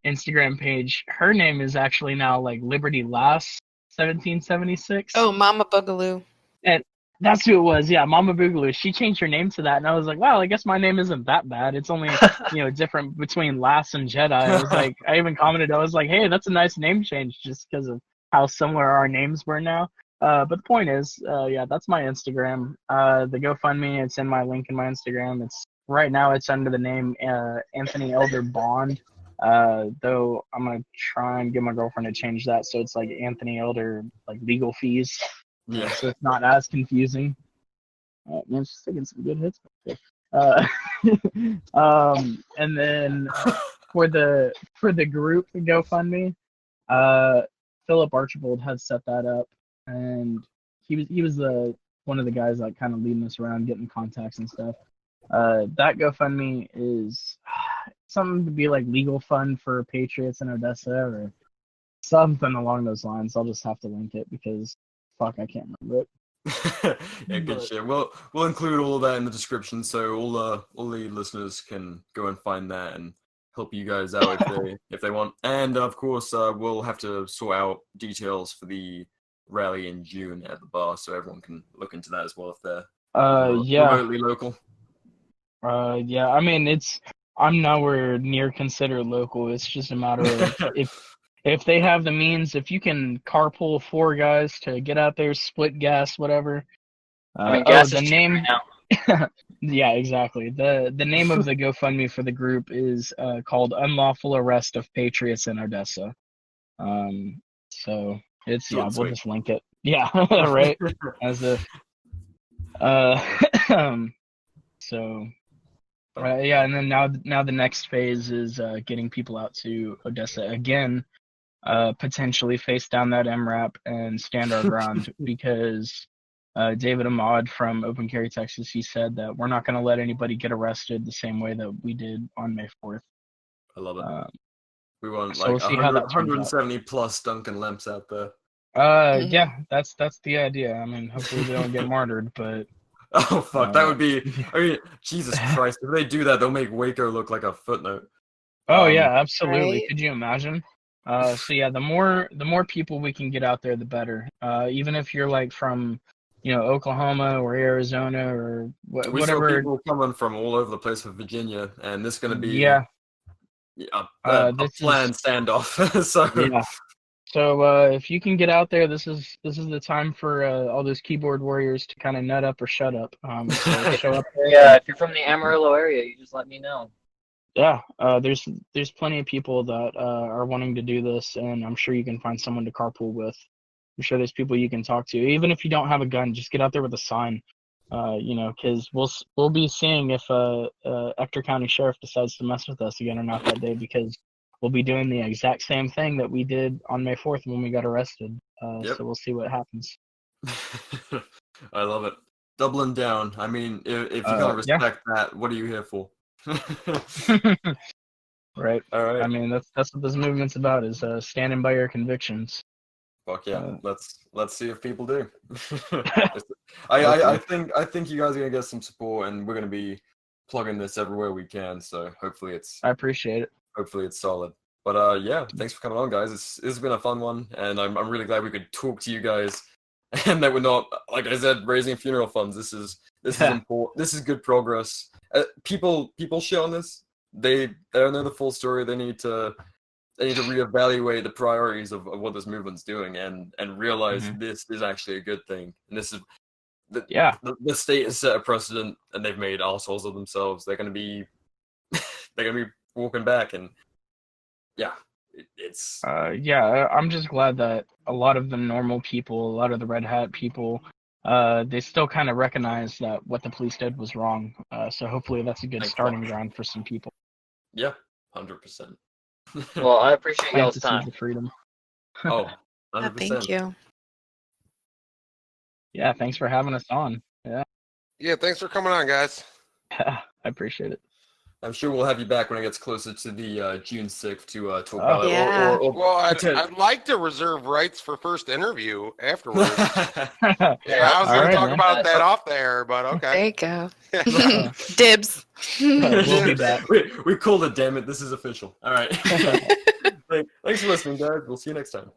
E: Instagram page. Her name is actually now like Liberty Lass 1776.
G: Oh, Mama Boogaloo.
E: And that's who it was. Yeah, Mama Boogaloo. She changed her name to that, and I was like, wow, I guess my name isn't that bad. It's only different between Lass and Jedi. I was like, I even commented. I was like, hey, that's a nice name change, just because of how similar our names were now. But the point is, yeah, that's my Instagram. The GoFundMe, it's in my link in my Instagram. It's right now it's under the name Anthony Elder Bond. Though I'm gonna try and get my girlfriend to change that so it's like Anthony Elder like legal fees.
I: Yeah.
E: So it's not as confusing. Man, she's taking some good hits. And then for the group GoFundMe, Philip Archibald has set that up, and he was the one of the guys like kind of leading us around, getting contacts and stuff. That GoFundMe is something to be like legal fund for Patriots in Odessa or something along those lines. I'll just have to link it because fuck, I can't remember it.
I: Yeah, good shit. We'll include all of that in the description so all the listeners can go and find that and help you guys out if they want. And of course, we'll have to sort out details for the rally in June at the bar, so everyone can look into that as well if they're remotely local.
E: Yeah, I mean I'm nowhere near considered local. It's just a matter of if they have the means, if you can carpool 4 guys to get out there, split gas, whatever.
J: I mean, gas is
E: the name.
J: right now.
E: Yeah, exactly. The name of the GoFundMe for the group is called Unlawful Arrest of Patriots in Odessa. So it's we'll just link it. Yeah, right. As a so. Yeah, and then now the next phase is getting people out to Odessa again, potentially face down that MRAP and stand our ground because David Ahmad from Open Carry Texas, he said that we're not going to let anybody get arrested the same way that we did on May 4th.
I: I love it. We want
E: so we'll see how that
I: 170 plus Duncan Lemps out there.
E: Yeah, that's the idea. I mean, hopefully they don't get martyred, but.
I: Oh fuck, that would be. I mean, Jesus Christ! If they do that, they'll make Waco look like a footnote.
E: Oh yeah, absolutely.
G: Right?
E: Could you imagine? So yeah, the more people we can get out there, the better. Even if you're like from, Oklahoma or Arizona or whatever.
I: We saw people coming from all over the place for Virginia, and this is going to be
E: a
I: planned standoff. So
E: yeah. So if you can get out there, this is the time for all those keyboard warriors to kind of nut up or shut up. So show up there.
F: Yeah, if you're from the Amarillo area, you just let me know.
E: Yeah, there's plenty of people that are wanting to do this, and I'm sure you can find someone to carpool with. I'm sure there's people you can talk to. Even if you don't have a gun, just get out there with a sign. Because we'll be seeing if Ector County Sheriff decides to mess with us again or not that day, because we'll be doing the exact same thing that we did on May 4th when we got arrested.
I: Yep.
E: So we'll see what happens.
I: I love it. Doubling down. I mean, if you can't respect that, what are you here for?
E: Right.
I: All right.
E: I mean, that's what this movement's about, is standing by your convictions.
I: Fuck yeah. Let's see if people do. I think you guys are gonna get some support, and we're gonna be plugging this everywhere we can. So hopefully
E: I appreciate it.
I: Hopefully it's solid. But yeah, thanks for coming on, guys. It's been a fun one, and I'm really glad we could talk to you guys, and that we're not, like I said, raising funeral funds. This is important. This is good progress. People shit on this. They don't know the full story. They need to reevaluate the priorities of what this movement's doing, and realize this is actually a good thing. And this is the state has set a precedent, and they've made assholes of themselves. They're gonna be walking back, and it's
E: I'm just glad that a lot of the normal people, a lot of the red hat people, they still kind of recognize that what the police did was wrong. So hopefully that's a good starting ground for some people.
I: Yeah, 100%.
F: Well, I appreciate y'all's time.
E: The freedom.
I: Oh, 100%.
G: Thank you.
E: Yeah, thanks for having us on.
H: Yeah, thanks for coming on, guys.
E: I appreciate it.
I: I'm sure we'll have you back when it gets closer to the June 6th to talk about
G: it.
H: Well, I'd like to reserve rights for first interview afterwards. I was going to talk about that off there, but okay.
G: There you go. Dibs.
E: We'll be back.
I: We called it, damn it. This is official. All right. Thanks for listening, guys. We'll see you next time.